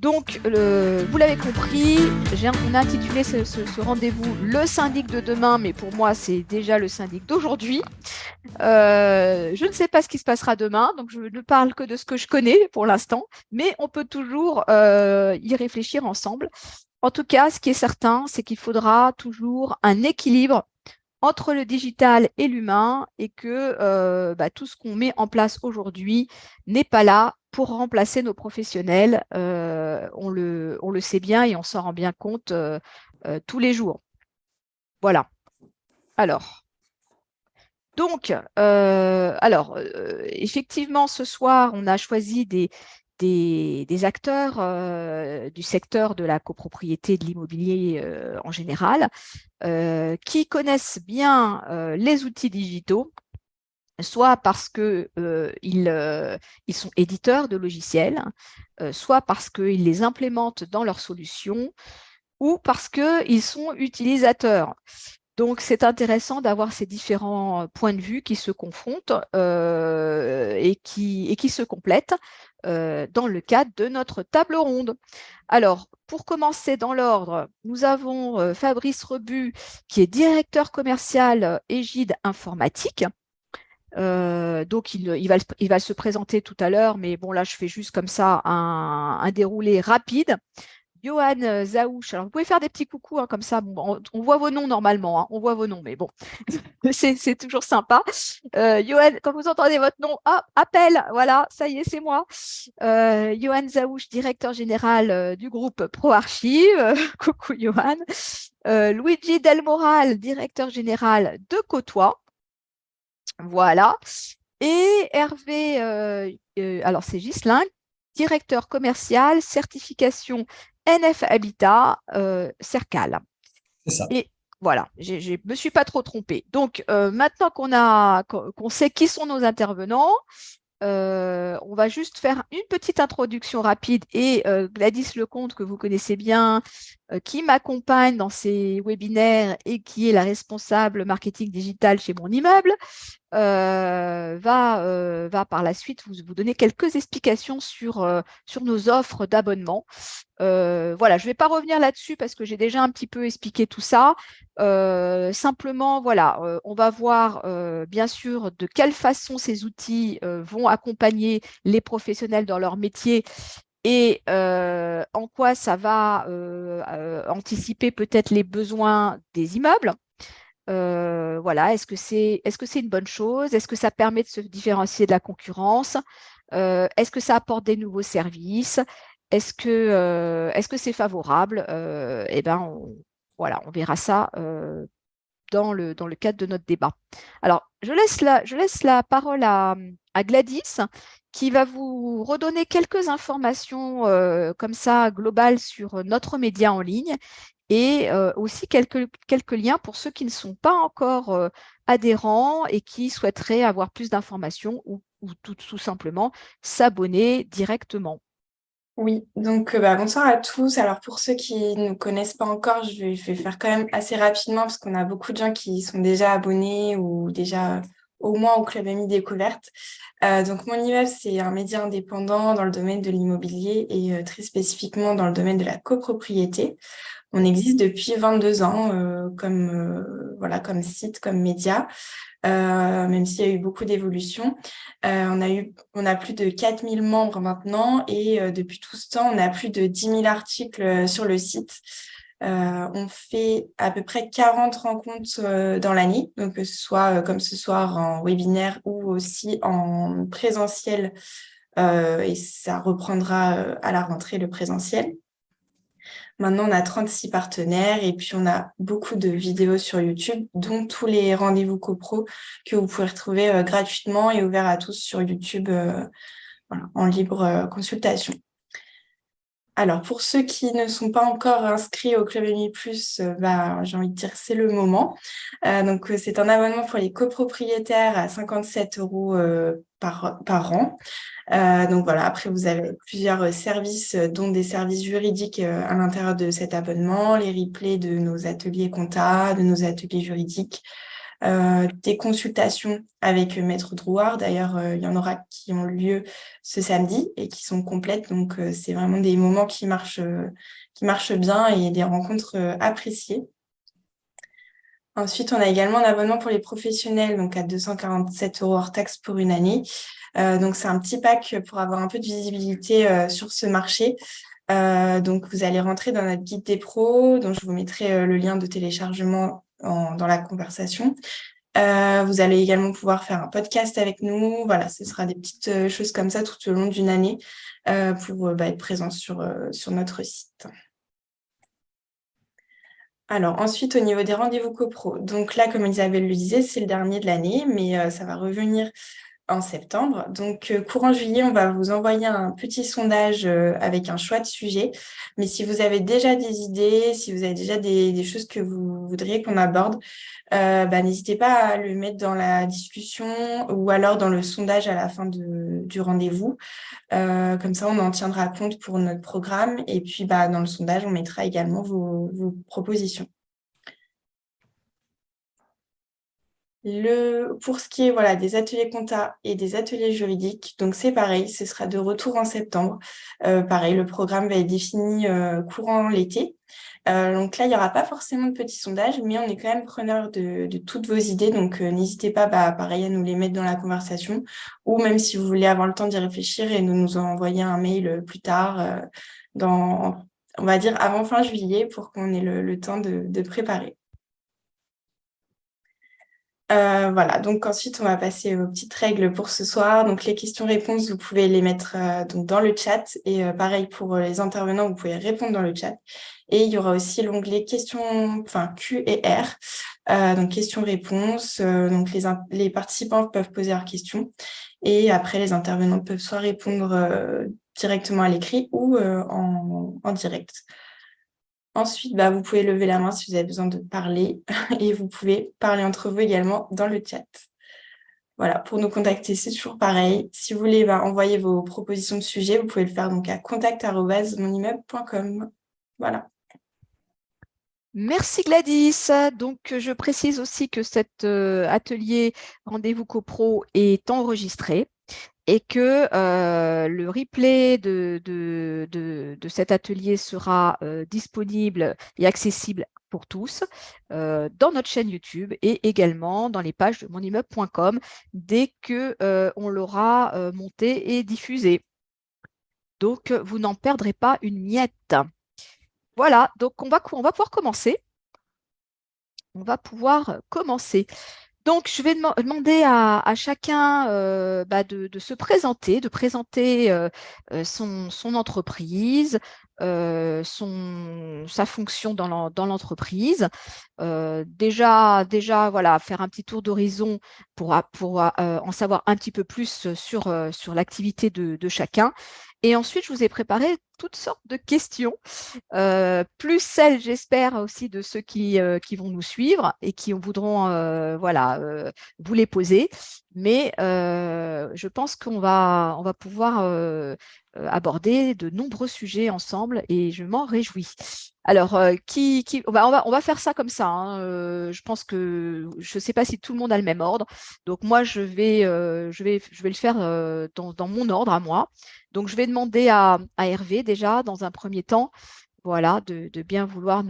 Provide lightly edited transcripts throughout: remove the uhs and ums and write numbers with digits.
Donc, vous l'avez compris, on a intitulé ce rendez-vous le syndic de demain, mais pour moi, c'est déjà le syndic d'aujourd'hui. Je ne sais pas ce qui se passera demain, donc je ne parle que de ce que je connais pour l'instant, mais on peut toujours y réfléchir ensemble. En tout cas, ce qui est certain, c'est qu'il faudra toujours un équilibre entre le digital et l'humain et que tout ce qu'on met en place aujourd'hui n'est pas là pour remplacer nos professionnels. On le sait bien et on s'en rend bien compte tous les jours. Voilà. Alors, effectivement, ce soir, on a choisi des acteurs du secteur de la copropriété de l'immobilier en général, qui connaissent bien les outils digitaux, soit parce que ils sont éditeurs de logiciels, soit parce qu'ils les implémentent dans leurs solutions, ou parce qu'ils sont utilisateurs. Donc, c'est intéressant d'avoir ces différents points de vue qui se confrontent et qui se complètent dans le cadre de notre table ronde. Alors, pour commencer dans l'ordre, nous avons Fabrice Rebut, qui est directeur commercial Égide Informatique. Donc, il va se présenter tout à l'heure, mais bon, là, je fais juste comme ça un déroulé rapide. Johan Zaouch. Alors, vous pouvez faire des petits coucous, hein, comme ça. Bon, on voit vos noms normalement, hein, on voit vos noms, mais bon, c'est toujours sympa. Johan, quand vous entendez votre nom, hop, appel, voilà, ça y est, c'est moi. Johan Zaouch, directeur général du groupe ProArchive. Coucou Johan. Luigi Del Moral, directeur général de Côtois. Voilà. Et Hervé, alors c'est Ghislain, directeur commercial, certification NF Habitat, Cercal. C'est ça. Et voilà, je ne me suis pas trop trompée. Donc, maintenant qu'on sait qui sont nos intervenants, on va juste faire une petite introduction rapide et Gladys Lecomte, que vous connaissez bien, qui m'accompagne dans ces webinaires et qui est la responsable marketing digital chez mon immeuble, va par la suite vous donner quelques explications sur nos offres d'abonnement. Voilà, je ne vais pas revenir là-dessus parce que j'ai déjà un petit peu expliqué tout ça. Simplement, voilà, on va voir bien sûr de quelle façon ces outils vont accompagner les professionnels dans leur métier et en quoi ça va anticiper peut-être les besoins des immeubles. Voilà, est-ce que c'est une bonne chose? Est-ce que ça permet de se différencier de la concurrence? Est-ce que ça apporte des nouveaux services? Est-ce que c'est favorable? Eh ben, voilà, on verra ça dans le cadre de notre débat. Alors, je laisse la parole à Gladys, qui va vous redonner quelques informations comme ça globales sur notre média en ligne et aussi quelques liens pour ceux qui ne sont pas encore adhérents et qui souhaiteraient avoir plus d'informations ou tout simplement s'abonner directement. Oui, donc bonsoir à tous. Alors pour ceux qui ne connaissent pas encore, je vais faire quand même assez rapidement parce qu'on a beaucoup de gens qui sont déjà abonnés ou déjà au moins au Club Ami Découverte. Donc mon immeuble, c'est un média indépendant dans le domaine de l'immobilier et très spécifiquement dans le domaine de la copropriété. On existe depuis 22 ans voilà, comme site, comme média. Même s'il y a eu beaucoup d'évolutions. On a plus de 4000 membres maintenant et depuis tout ce temps, on a plus de 10 000 articles sur le site. On fait à peu près 40 rencontres dans l'année, donc que ce soit comme ce soir en webinaire ou aussi en présentiel, et ça reprendra à la rentrée le présentiel. Maintenant, on a 36 partenaires et puis on a beaucoup de vidéos sur YouTube, dont tous les rendez-vous copro que vous pouvez retrouver gratuitement et ouverts à tous sur YouTube voilà, en libre consultation. Alors, pour ceux qui ne sont pas encore inscrits au Club Ami Plus, j'ai envie de dire c'est le moment. Donc, c'est un abonnement pour les copropriétaires à 57 € par an. Donc voilà, après vous avez plusieurs services, dont des services juridiques à l'intérieur de cet abonnement, les replays de nos ateliers compta, de nos ateliers juridiques, des consultations avec Maître Drouard. D'ailleurs, il y en aura qui ont lieu ce samedi et qui sont complètes. Donc, c'est vraiment des moments qui marchent bien et des rencontres appréciées. Ensuite, on a également un abonnement pour les professionnels, donc à 247 € hors taxe pour une année. Donc, c'est un petit pack pour avoir un peu de visibilité sur ce marché. Donc, vous allez rentrer dans notre guide des pros, dont je vous mettrai le lien de téléchargement dans la conversation. Vous allez également pouvoir faire un podcast avec nous. Voilà, ce sera des petites choses comme ça tout au long d'une année pour être présent sur notre site. Alors, ensuite, au niveau des rendez-vous copro, donc là, comme Isabelle le disait, c'est le dernier de l'année, mais ça va revenir en septembre. Donc, courant juillet, on va vous envoyer un petit sondage avec un choix de sujet. Mais si vous avez déjà des idées, si vous avez déjà des choses que vous voudriez qu'on aborde, n'hésitez pas à le mettre dans la discussion ou alors dans le sondage à la fin du rendez-vous. Comme ça, on en tiendra compte pour notre programme. Et puis, dans le sondage, on mettra également vos propositions. Pour ce qui est des ateliers compta et des ateliers juridiques, donc c'est pareil, ce sera de retour en septembre. Pareil, le programme va être défini courant l'été. Donc là, il n'y aura pas forcément de petits sondages, mais on est quand même preneur de toutes vos idées. Donc n'hésitez pas, pareil, à nous les mettre dans la conversation, ou même si vous voulez avoir le temps d'y réfléchir et de nous envoyer un mail plus tard, on va dire avant fin juillet, pour qu'on ait le temps de préparer. Voilà, donc ensuite, on va passer aux petites règles pour ce soir. Donc, les questions-réponses, vous pouvez les mettre donc dans le chat. Et pareil, pour les intervenants, vous pouvez répondre dans le chat. Et il y aura aussi l'onglet questions, Q et R. Donc, questions-réponses. Donc, les participants peuvent poser leurs questions. Et après, les intervenants peuvent soit répondre directement à l'écrit ou en direct. Ensuite, vous pouvez lever la main si vous avez besoin de parler et vous pouvez parler entre vous également dans le chat. Voilà, pour nous contacter, c'est toujours pareil. Si vous voulez envoyer vos propositions de sujets, vous pouvez le faire donc à contact@monimmeuble.com. Voilà. Merci Gladys. Donc, je précise aussi que cet atelier Rendez-vous CoPro est enregistré et que le replay de cet atelier sera disponible et accessible pour tous dans notre chaîne YouTube et également dans les pages de monimmeuble.com dès que on l'aura monté et diffusé. Donc, vous n'en perdrez pas une miette. Voilà, donc on va pouvoir commencer. On va pouvoir commencer. Donc, je vais demander à chacun de se présenter, de présenter son entreprise, sa fonction dans l'entreprise. Déjà, voilà, faire un petit tour d'horizon pour en savoir un petit peu plus sur l'activité de chacun. Et ensuite, je vous ai préparé toutes sortes de questions, plus celles, j'espère, aussi de ceux qui vont nous suivre et qui voudront vous les poser. Mais je pense qu'on va pouvoir aborder de nombreux sujets ensemble et je m'en réjouis. Alors, on va faire ça comme ça, hein. Je pense que je ne sais pas si tout le monde a le même ordre. Donc, moi, je vais le faire dans mon ordre à moi. Donc, je vais demander à Hervé déjà, dans un premier temps, voilà, de bien vouloir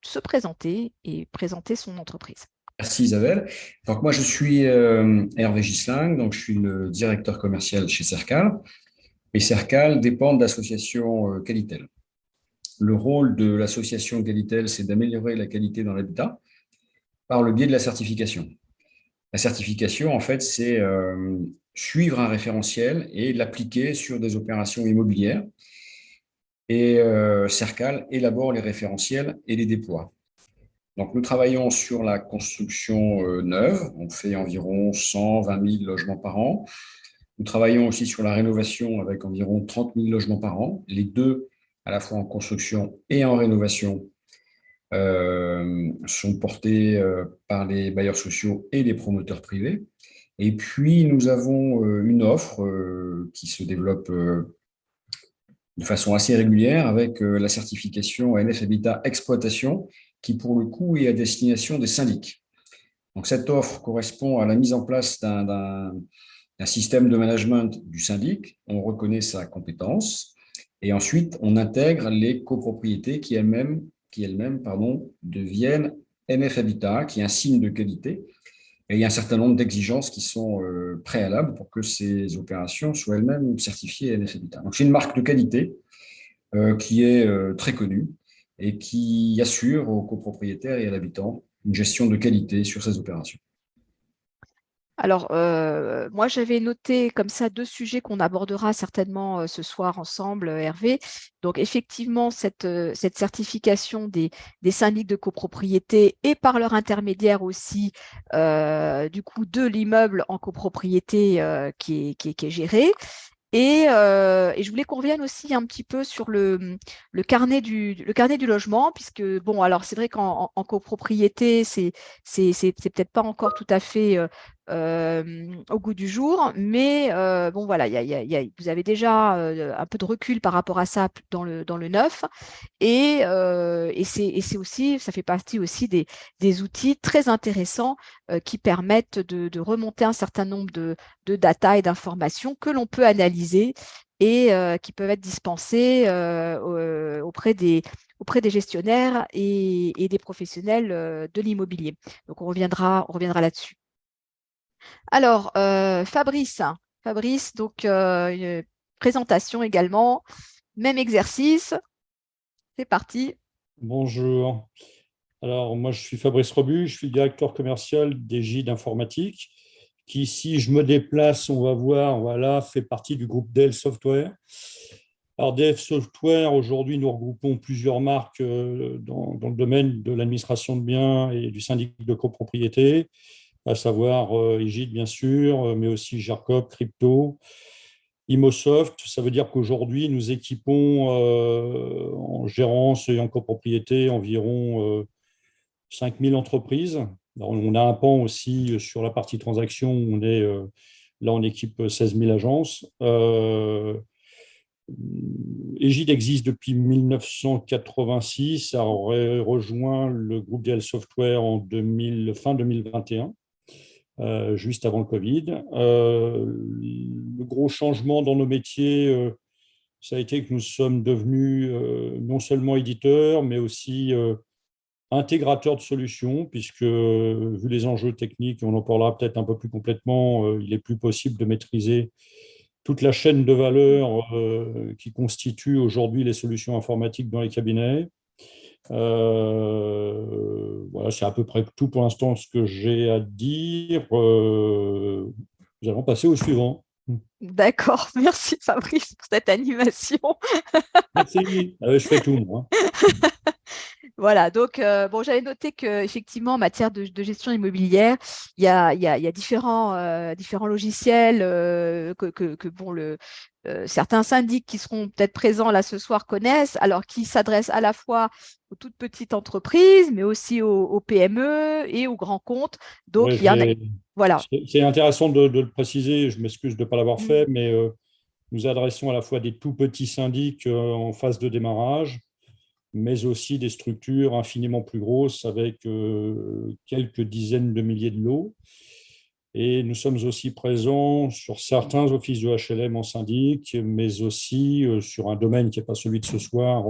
se présenter et présenter son entreprise. Merci Isabelle. Donc moi je suis Hervé Gisling, donc je suis le directeur commercial chez Cercal. Et Cercal dépend de l'association Qualitel. Le rôle de l'association Qualitel, c'est d'améliorer la qualité dans l'habitat par le biais de la certification. La certification, en fait, c'est suivre un référentiel et l'appliquer sur des opérations immobilières. Et Cercal élabore les référentiels et les déploie. Donc, nous travaillons sur la construction neuve. On fait environ 120 000 logements par an. Nous travaillons aussi sur la rénovation avec environ 30 000 logements par an. Les deux, à la fois en construction et en rénovation, sont portés par les bailleurs sociaux et les promoteurs privés. Et puis, nous avons une offre qui se développe de façon assez régulière avec la certification ANF Habitat Exploitation, qui pour le coup est à destination des syndics. Donc, cette offre correspond à la mise en place d'un système de management du syndic. On reconnaît sa compétence et ensuite, on intègre les copropriétés qui elles-mêmes deviennent MF Habitat, qui est un signe de qualité. Et il y a un certain nombre d'exigences qui sont préalables pour que ces opérations soient elles-mêmes certifiées MF Habitat. Donc, c'est une marque de qualité qui est très connue et qui assure aux copropriétaires et à l'habitant une gestion de qualité sur ces opérations. Alors, moi, j'avais noté comme ça 2 sujets qu'on abordera certainement ce soir ensemble, Hervé. Donc, effectivement, cette certification des syndics de copropriété et par leur intermédiaire aussi, du coup, de l'immeuble en copropriété qui est géré. Et je voulais qu'on revienne aussi un petit peu sur le carnet du logement, puisque, bon, alors c'est vrai qu'en copropriété, c'est peut-être pas encore tout à fait au goût du jour, mais bon, voilà, vous avez déjà un peu de recul par rapport à ça dans le neuf. Et c'est aussi, ça fait partie aussi des outils très intéressants qui permettent de remonter un certain nombre de data et d'informations que l'on peut analyser et qui peuvent être dispensées auprès des gestionnaires et des professionnels de l'immobilier. Donc, on reviendra là-dessus. Alors, Fabrice, donc une présentation également, même exercice, c'est parti. Bonjour. Alors, moi, je suis Fabrice Robu, je suis directeur commercial des Gilles d'informatique, qui, si je me déplace, on va voir, voilà, fait partie du groupe DL Software. Alors, DL Software, aujourd'hui, nous regroupons plusieurs marques dans le domaine de l'administration de biens et du syndic de copropriété, à savoir Egide, bien sûr, mais aussi Gercop, Crypto, Imosoft. Ça veut dire qu'aujourd'hui, nous équipons en gérance et en copropriété environ 5000 entreprises. Alors, on a un pan aussi sur la partie transaction. Là, on équipe 16 000 agences. Egide existe depuis 1986. Ça aurait rejoint le groupe DL Software fin 2021. Juste avant le Covid. Le gros changement dans nos métiers, ça a été que nous sommes devenus non seulement éditeurs, mais aussi intégrateurs de solutions, puisque vu les enjeux techniques, on en parlera peut-être un peu plus complètement, il est plus possible de maîtriser toute la chaîne de valeur qui constitue aujourd'hui les solutions informatiques dans les cabinets. Voilà, c'est à peu près tout pour l'instant ce que j'ai à dire. Nous allons passer au suivant. D'accord, merci Fabrice pour cette animation. Merci. Je fais tout, moi. Voilà, donc bon, j'avais noté qu'effectivement, en matière de gestion immobilière, il y a différents logiciels que bon, certains syndics qui seront peut-être présents là ce soir connaissent, alors qui s'adressent à la fois aux toutes petites entreprises, mais aussi aux PME et aux grands comptes. Ouais, Donc, il y en a. Voilà. c'est intéressant de le préciser. Je m'excuse de ne pas l'avoir Mm. fait, mais nous adressons à la fois des tout petits syndics en phase de démarrage, mais aussi des structures infiniment plus grosses avec quelques dizaines de milliers de lots. Et nous sommes aussi présents sur certains offices de HLM en syndic, mais aussi sur un domaine qui n'est pas celui de ce soir,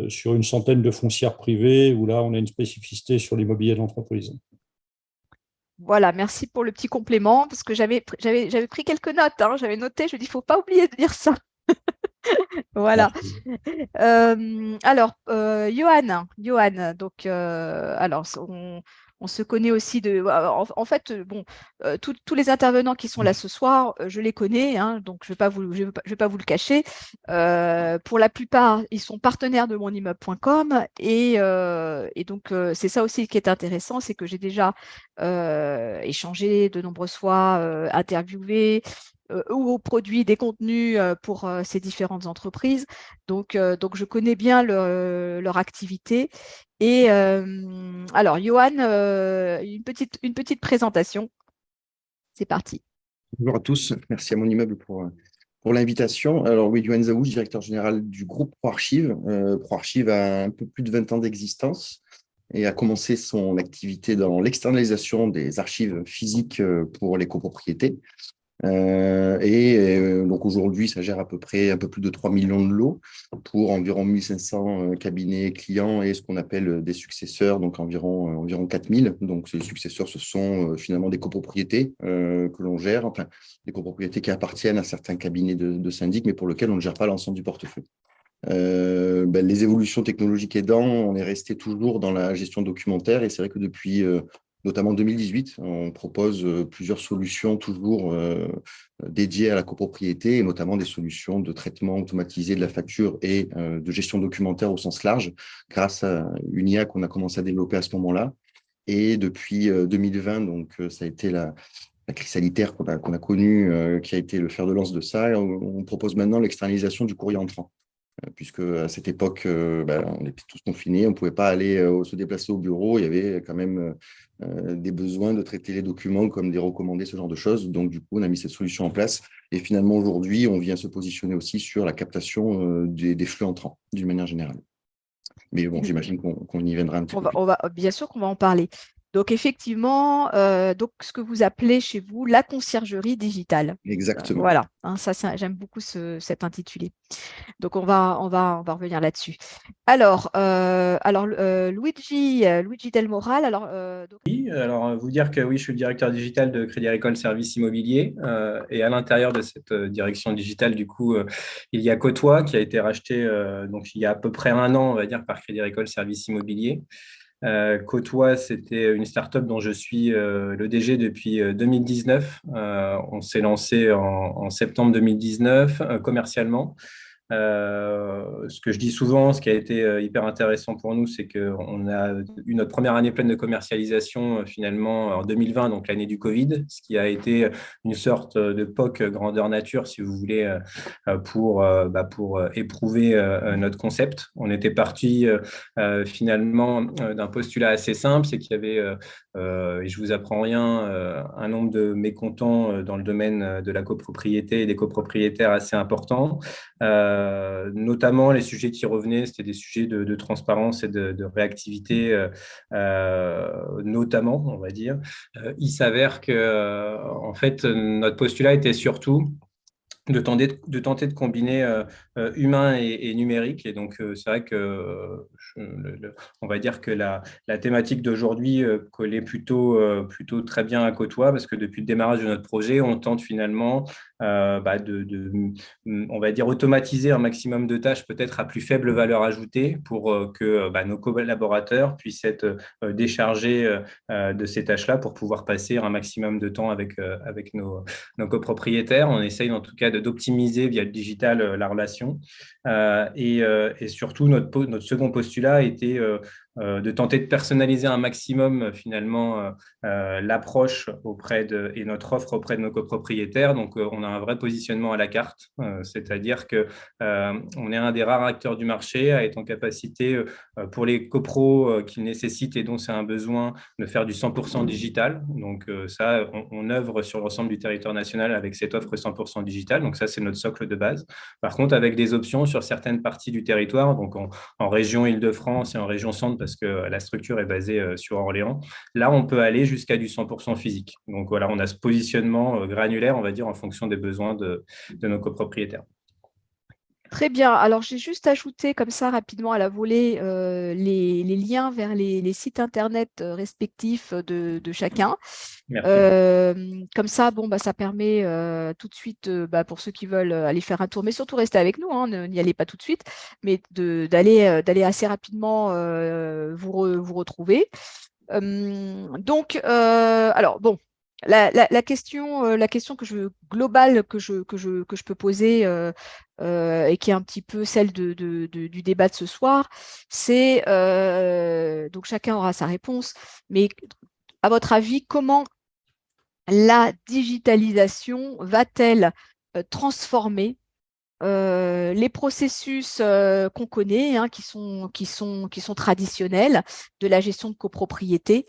sur une centaine de foncières privées, où là, on a une spécificité sur l'immobilier d'entreprise. Voilà, merci pour le petit complément, parce que j'avais pris quelques notes, hein, j'avais noté, je dis, il ne faut pas oublier de dire ça. Voilà. Alors, Johan, donc, alors, on se connaît aussi en fait, bon, tous les intervenants qui sont là ce soir, je les connais, hein, donc je ne vais pas vous le cacher. Pour la plupart, ils sont partenaires de monimmeuble.com et donc, c'est ça aussi qui est intéressant, c'est que j'ai déjà échangé de nombreuses fois, interviewé ou produit des contenus pour ces différentes entreprises. Donc, je connais bien leur activité. Et alors, Johan, une petite présentation. C'est parti. Bonjour à tous, merci à mon immeuble pour l'invitation. Alors oui, Yoann Zaoui, directeur général du groupe ProArchive. ProArchive a un peu plus de 20 ans d'existence et a commencé son activité dans l'externalisation des archives physiques pour les copropriétés. Donc aujourd'hui, ça gère à peu près un peu plus de 3 millions de lots pour environ 1500 cabinets clients et ce qu'on appelle des successeurs, donc environ 4000. Donc ces successeurs, ce sont finalement des copropriétés que l'on gère, enfin des copropriétés qui appartiennent à certains cabinets de syndic, mais pour lesquels on ne gère pas l'ensemble du portefeuille. Les évolutions technologiques aidant, on est resté toujours dans la gestion documentaire et c'est vrai que depuis notamment 2018, on propose plusieurs solutions toujours dédiées à la copropriété et notamment des solutions de traitement automatisé de la facture et de gestion documentaire au sens large grâce à une IA qu'on a commencé à développer à ce moment-là. Et depuis 2020, donc ça a été la crise sanitaire qu'on a connue, qui a été le fer de lance de ça. On propose maintenant l'externalisation du courrier entrant. Puisque à cette époque, on était tous confinés, on ne pouvait pas aller se déplacer au bureau, il y avait quand même des besoins de traiter les documents comme des recommandés, ce genre de choses. Donc, du coup, on a mis cette solution en place. Et finalement, aujourd'hui, on vient se positionner aussi sur la captation des flux entrants, d'une manière générale. Mais bon, j'imagine qu'on y viendra un petit peu. Bien sûr qu'on va en parler. Donc, effectivement, ce que vous appelez chez vous la conciergerie digitale. Exactement. Voilà, j'aime beaucoup cet intitulé. Donc, on va revenir là-dessus. Alors, Luigi Del Moral. Oui, alors vous dire que oui, je suis le directeur digital de Crédit Agricole Services Immobiliers et à l'intérieur de cette direction digitale, du coup, il y a Côtois qui a été racheté donc il y a à peu près 1 an, on va dire, par Crédit Agricole Services Immobiliers. Côtois, c'était une start-up dont je suis le DG depuis 2019. On s'est lancé en septembre 2019 commercialement. Ce que je dis souvent, ce qui a été hyper intéressant pour nous, c'est qu'on a eu notre première année pleine de commercialisation finalement en 2020, donc l'année du Covid, ce qui a été une sorte de POC grandeur nature, si vous voulez, pour éprouver notre concept. On était parti finalement d'un postulat assez simple, c'est qu'il y avait, et je vous apprends rien, un nombre de mécontents dans le domaine de la copropriété et des copropriétaires assez important. Notamment les sujets qui revenaient, c'était des sujets de transparence et de réactivité, notamment, on va dire. Il s'avère que, en fait, notre postulat était surtout de tenter de combiner humain et numérique. Et donc, c'est vrai que on va dire que la thématique d'aujourd'hui collait plutôt très bien à Côtois, parce que depuis le démarrage de notre projet, on tente finalement on va dire, automatiser un maximum de tâches peut-être à plus faible valeur ajoutée pour que nos collaborateurs puissent être déchargés de ces tâches-là pour pouvoir passer un maximum de temps avec nos copropriétaires. On essaye en tout cas d'optimiser via le digital la relation. Et surtout, notre second postulat était de tenter de personnaliser un maximum finalement l'approche et notre offre auprès de nos copropriétaires. Donc, on a un vrai positionnement à la carte, c'est-à-dire qu'on est un des rares acteurs du marché à être en capacité pour les copros qui le nécessitent et dont c'est un besoin de faire du 100% digital. Donc, ça, on œuvre sur l'ensemble du territoire national avec cette offre 100% digital. Donc, ça, c'est notre socle de base. Par contre, avec des options sur certaines parties du territoire, donc en région Île-de-France et en région Centre, parce que la structure est basée sur Orléans, là, on peut aller jusqu'à du 100% physique. Donc, voilà, on a ce positionnement granulaire, on va dire, en fonction des besoins de nos copropriétaires. Très bien. Alors, j'ai juste ajouté comme ça rapidement à la volée les liens vers les sites internet respectifs de chacun. Comme ça, ça permet tout de suite, pour ceux qui veulent aller faire un tour, mais surtout rester avec nous, n'y allez pas tout de suite, mais d'aller assez rapidement vous retrouver. La question globale que je peux poser et qui est un petit peu celle du débat de ce soir, c'est donc chacun aura sa réponse, mais à votre avis, comment la digitalisation va-t-elle transformer les processus qu'on connaît, qui sont traditionnels de la gestion de copropriété?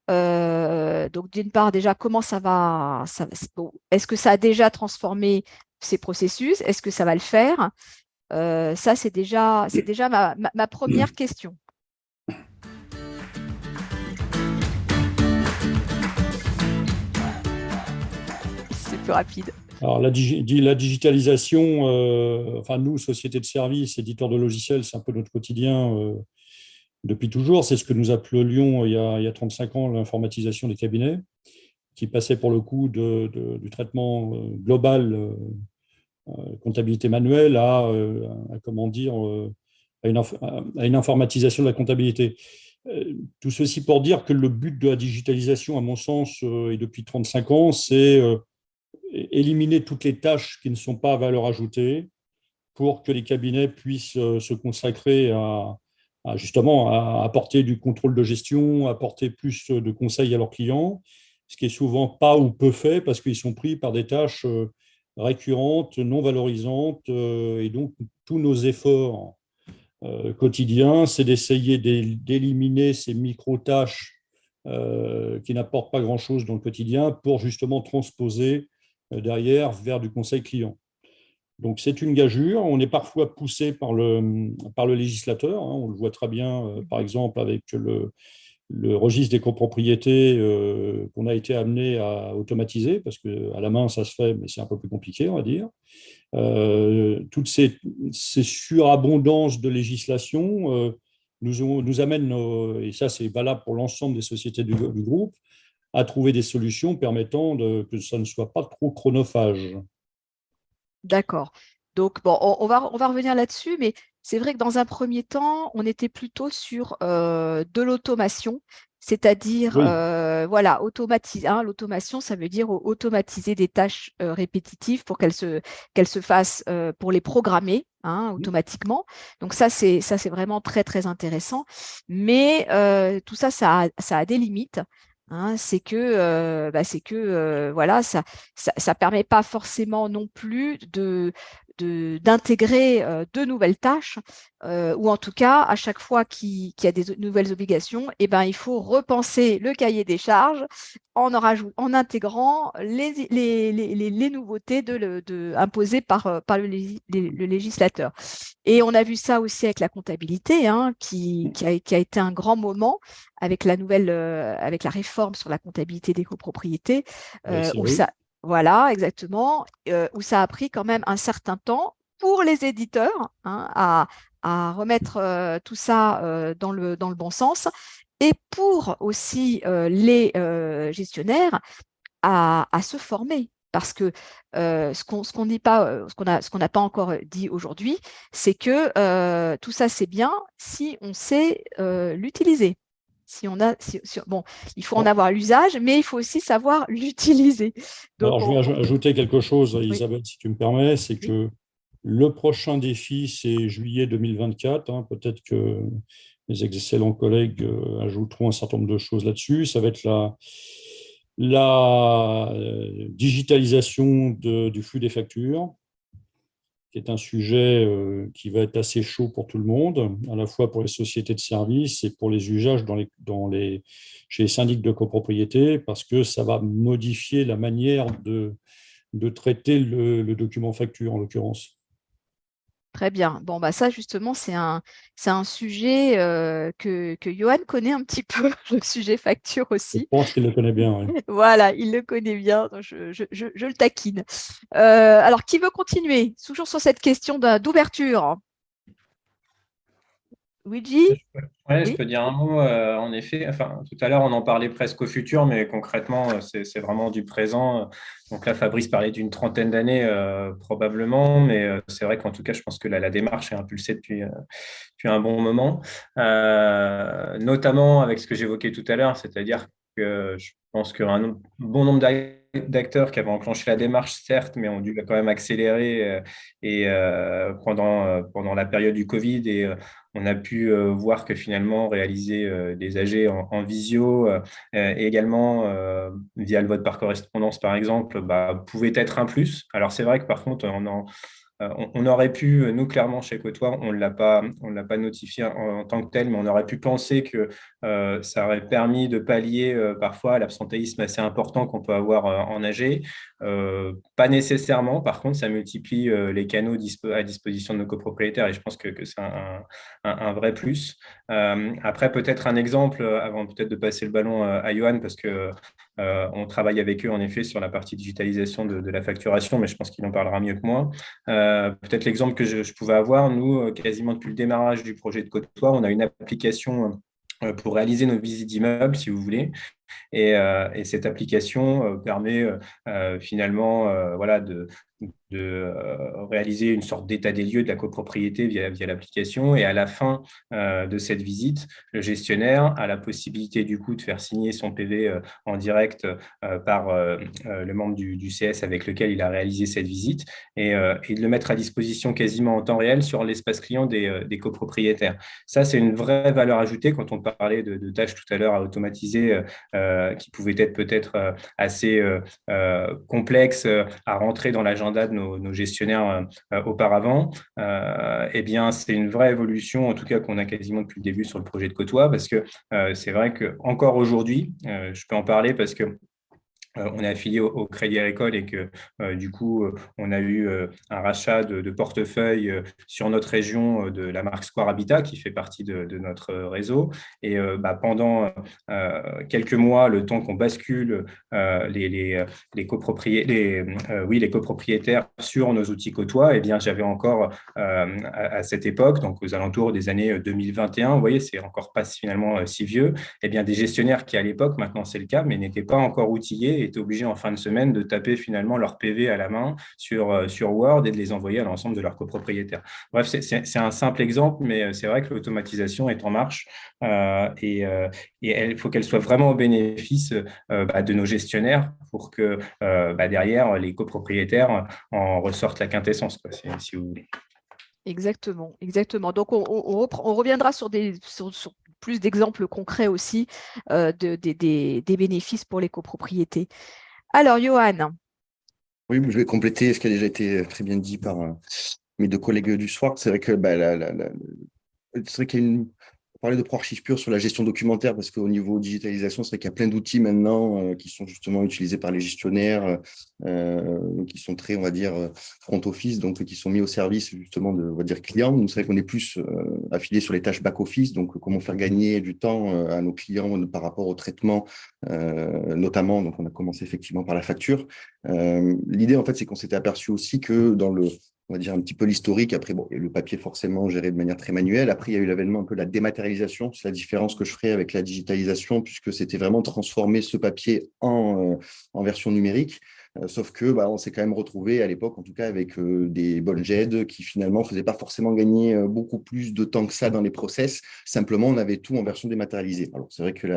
Donc, d'une part, déjà, comment ça va est-ce que ça a déjà transformé ces processus? Est-ce que ça va le faire? Ça, c'est déjà ma première question. plus rapide. Alors, la digitalisation, enfin, nous, société de services, éditeurs de logiciels, c'est un peu notre quotidien depuis toujours. C'est ce que nous appelions il y a 35 ans l'informatisation des cabinets, qui passait pour le coup du traitement global, comptabilité manuelle, comment dire, à une informatisation de la comptabilité. Tout ceci pour dire que le but de la digitalisation, à mon sens, et depuis 35 ans, c'est éliminer toutes les tâches qui ne sont pas à valeur ajoutée pour que les cabinets puissent se consacrer justement à apporter du contrôle de gestion, apporter plus de conseils à leurs clients, ce qui est souvent pas ou peu fait parce qu'ils sont pris par des tâches récurrentes, non valorisantes, et donc tous nos efforts quotidiens, c'est d'essayer d'éliminer ces micro-tâches qui n'apportent pas grand-chose dans le quotidien pour justement transposer derrière vers du conseil client. Donc, c'est une gageure. On est parfois poussé par le législateur. On le voit très bien, par exemple, avec le registre des copropriétés qu'on a été amené à automatiser, parce qu'à la main, ça se fait, mais c'est un peu plus compliqué, on va dire. Toutes ces surabondances de législation nous amènent, et ça, c'est valable pour l'ensemble des sociétés du groupe, à trouver des solutions permettant que ça ne soit pas trop chronophage. D'accord. Donc, bon, on va revenir là-dessus, mais c'est vrai que dans un premier temps, on était plutôt sur de l'automation, c'est-à-dire, Oui. voilà, automatiser. L'automation, ça veut dire automatiser des tâches répétitives pour qu'elles se fassent, pour les programmer automatiquement. Donc ça, c'est vraiment très, très intéressant. Mais tout ça, ça a des limites. C'est que, voilà, ça permet pas forcément non plus d'intégrer de nouvelles tâches, ou en tout cas, à chaque fois qu'il y a des nouvelles obligations, il faut repenser le cahier des charges en intégrant les nouveautés imposées par le législateur. Et on a vu ça aussi avec la comptabilité, qui a été un grand moment avec avec la réforme sur la comptabilité des copropriétés, où oui. voilà, exactement, où ça a pris quand même un certain temps pour les éditeurs à remettre tout ça dans le bon sens, et pour aussi les gestionnaires à se former. Parce que ce qu'on dit pas, ce qu'on n'a pas encore dit aujourd'hui, c'est que tout ça, c'est bien si on sait l'utiliser. Bon, il faut en avoir l'usage, mais il faut aussi savoir l'utiliser. Donc, Alors, je vais ajouter quelque chose, oui, Isabelle, si tu me permets, c'est oui. que le prochain défi, c'est juillet 2024. Peut-être que mes excellents collègues ajouteront un certain nombre de choses là-dessus. Ça va être la digitalisation du flux des factures, qui est un sujet qui va être assez chaud pour tout le monde, à la fois pour les sociétés de services et pour les usages chez les syndics de copropriété, parce que ça va modifier la manière de traiter le document facture, en l'occurrence. Très bien. Bon, ça, justement, c'est un sujet que Johan connaît un petit peu, le sujet facture Je aussi. pense qu'il le connaît bien. Oui. Voilà, il le connaît bien, donc je le taquine. Alors, qui veut continuer? Toujours sur cette question d'ouverture. Luigi? Ouais, je Oui? peux dire un mot, en effet. Enfin, tout à l'heure, on en parlait presque au futur, mais concrètement, c'est vraiment du présent. Donc là, Fabrice parlait d'une trentaine d'années, probablement, mais c'est vrai qu'en tout cas, je pense que la démarche est impulsée depuis un bon moment, notamment avec ce que j'évoquais tout à l'heure, c'est-à-dire que je pense qu'un bon nombre d'acteurs qui avaient enclenché la démarche, certes, mais ont dû quand même accélérer pendant la période du Covid, et on a pu voir que finalement, réaliser des AG en visio, et également via le vote par correspondance, par exemple, pouvait être un plus. Alors, c'est vrai que par contre, on aurait pu, nous, clairement, chez Côtois, on ne l'a pas notifié en tant que tel, mais on aurait pu penser que ça aurait permis de pallier parfois l'absentéisme assez important qu'on peut avoir en AG. Pas nécessairement. Par contre, ça multiplie les canaux à disposition de nos copropriétaires, et je pense que c'est un vrai plus. Après, peut-être un exemple, avant peut-être de passer le ballon à Johan, parce que On travaille avec eux, en effet, sur la partie digitalisation de la facturation, mais je pense qu'il en parlera mieux que moi. Peut-être l'exemple que je pouvais avoir, nous, quasiment depuis le démarrage du projet de Côtois, on a une application pour réaliser nos visites d'immeubles, si vous voulez. Et cette application permet finalement voilà, de réaliser une sorte d'état des lieux de la copropriété via l'application. Et à la fin de cette visite, le gestionnaire a la possibilité du coup de faire signer son PV en direct par le membre du CS avec lequel il a réalisé cette visite et de le mettre à disposition quasiment en temps réel sur l'espace client des copropriétaires. Ça, c'est une vraie valeur ajoutée quand on parlait de tâches tout à l'heure à automatiser qui pouvaient être peut-être assez complexes à rentrer dans l'agenda de nos gestionnaires auparavant. Eh bien, c'est une vraie évolution, en tout cas qu'on a quasiment depuis le début sur le projet de Côtois, parce que c'est vrai qu'encore aujourd'hui, je peux en parler parce que on est affilié au Crédit Agricole et que du coup, on a eu un rachat de portefeuille sur notre région de la marque Square Habitat qui fait partie de notre réseau. Et pendant quelques mois, le temps qu'on bascule les copropriétaires sur nos outils Côtois, eh bien, j'avais encore à cette époque, donc aux alentours des années 2021, vous voyez, c'est encore pas finalement si vieux, eh bien, des gestionnaires qui à l'époque, maintenant c'est le cas, mais n'étaient pas encore outillés, étaient obligés en fin de semaine de taper finalement leur PV à la main sur Word et de les envoyer à l'ensemble de leurs copropriétaires. Bref, c'est un simple exemple, mais c'est vrai que l'automatisation est en marche et il faut qu'elle soit vraiment au bénéfice de nos gestionnaires pour que derrière, les copropriétaires en ressortent la quintessence, quoi, si vous voulez. Exactement, exactement. Donc, on reviendra sur plus d'exemples concrets aussi des bénéfices pour les copropriétés. Alors, Johan. Oui, je vais compléter ce qui a déjà été très bien dit par mes deux collègues du soir. C'est vrai que c'est vrai qu'il y a on parlait de ProArchive pur sur la gestion documentaire parce qu'au niveau digitalisation, c'est vrai qu'il y a plein d'outils maintenant qui sont justement utilisés par les gestionnaires, qui sont très, on va dire, front office, donc qui sont mis au service justement de, on va dire, clients. Nous, c'est vrai qu'on est plus affilié sur les tâches back office, donc comment faire gagner du temps à nos clients par rapport au traitement, notamment. Donc, on a commencé effectivement par la facture. L'idée, en fait, c'est qu'on s'était aperçu aussi que dans on va dire un petit peu l'historique. Après, bon, il y a le papier forcément géré de manière très manuelle. Après, il y a eu l'avènement un peu de la dématérialisation. C'est la différence que je ferai avec la digitalisation, puisque c'était vraiment transformer ce papier en version numérique. Sauf que on s'est quand même retrouvé à l'époque, en tout cas, avec des bonnes GED qui finalement ne faisaient pas forcément gagner beaucoup plus de temps que ça dans les process. Simplement, on avait tout en version dématérialisée. Alors, c'est vrai que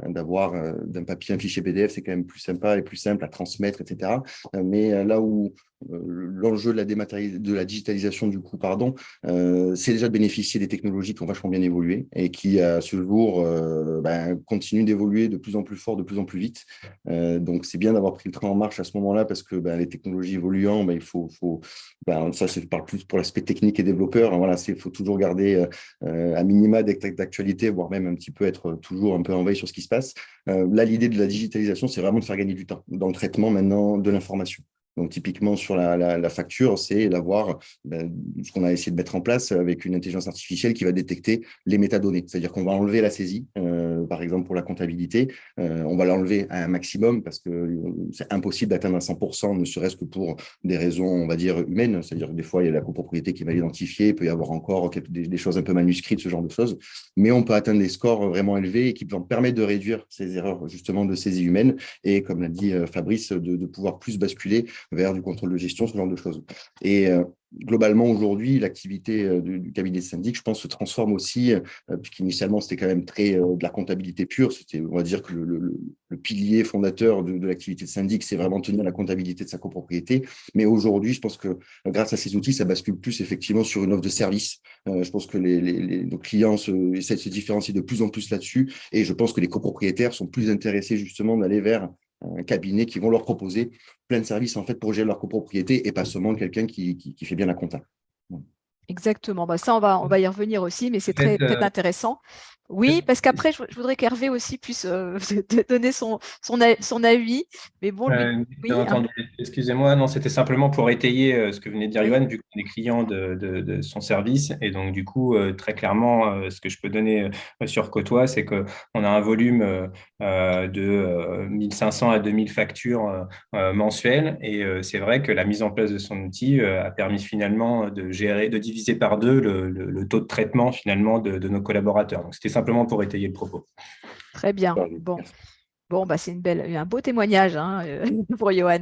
d'avoir d'un papier un fichier PDF, c'est quand même plus sympa et plus simple à transmettre, etc. Mais là où l'enjeu de la digitalisation du coup, c'est déjà de bénéficier des technologies qui ont vachement bien évolué et qui, à ce jour, continuent d'évoluer de plus en plus fort, de plus en plus vite. Donc, c'est bien d'avoir pris le train en marche à ce moment-là parce que les technologies évoluant, il faut ça, je parle plus pour l'aspect technique et développeur. Voilà, il faut toujours garder un minima d'actualité, voire même un petit peu être toujours un peu en veille sur ce qui se passe. Là, l'idée de la digitalisation, c'est vraiment de faire gagner du temps dans le traitement maintenant de l'information. Donc, typiquement, sur la facture, c'est d'avoir ce qu'on a essayé de mettre en place avec une intelligence artificielle qui va détecter les métadonnées. C'est-à-dire qu'on va enlever la saisie, par exemple, pour la comptabilité. On va l'enlever à un maximum parce que c'est impossible d'atteindre à 100%, ne serait-ce que pour des raisons, on va dire, humaines. C'est-à-dire que des fois, il y a la copropriété qui est mal identifiée, il peut y avoir encore des choses un peu manuscrites, ce genre de choses. Mais on peut atteindre des scores vraiment élevés et qui vont permettre de réduire ces erreurs, justement, de saisie humaine et, comme l'a dit Fabrice, de pouvoir plus basculer vers du contrôle de gestion, ce genre de choses. Et globalement, aujourd'hui, l'activité du cabinet de syndic, je pense, se transforme aussi, puisqu'initialement, c'était quand même très de la comptabilité pure. C'était, on va dire que le pilier fondateur de l'activité de syndic, c'est vraiment tenir la comptabilité de sa copropriété. Mais aujourd'hui, je pense que grâce à ces outils, ça bascule plus effectivement sur une offre de service. Je pense que nos clients essaient de se différencier de plus en plus là-dessus. Et je pense que les copropriétaires sont plus intéressés justement d'aller vers un cabinet qui vont leur proposer plein de services en fait pour gérer leur copropriété et pas seulement quelqu'un qui fait bien la compta. Exactement. Ça, on va y revenir aussi, mais c'est très intéressant. Oui, parce qu'après, je voudrais qu'Hervé aussi puisse donner son avis. Mais bon, lui, Bien oui, entendu. Excusez-moi, non, c'était simplement pour étayer ce que venait de dire oui, Yoann, vu qu'on est client de son service. Et donc, du coup, très clairement, ce que je peux donner sur Côtois, c'est qu'on a un volume de 1500 à 2000 factures mensuelles. Et c'est vrai que la mise en place de son outil a permis finalement de gérer, de diviser par deux le taux de traitement finalement de nos collaborateurs. Donc, c'était simplement pour étayer le propos. très bien. Bon. Merci. Bon, bah, c'est un beau témoignage hein, pour Johan.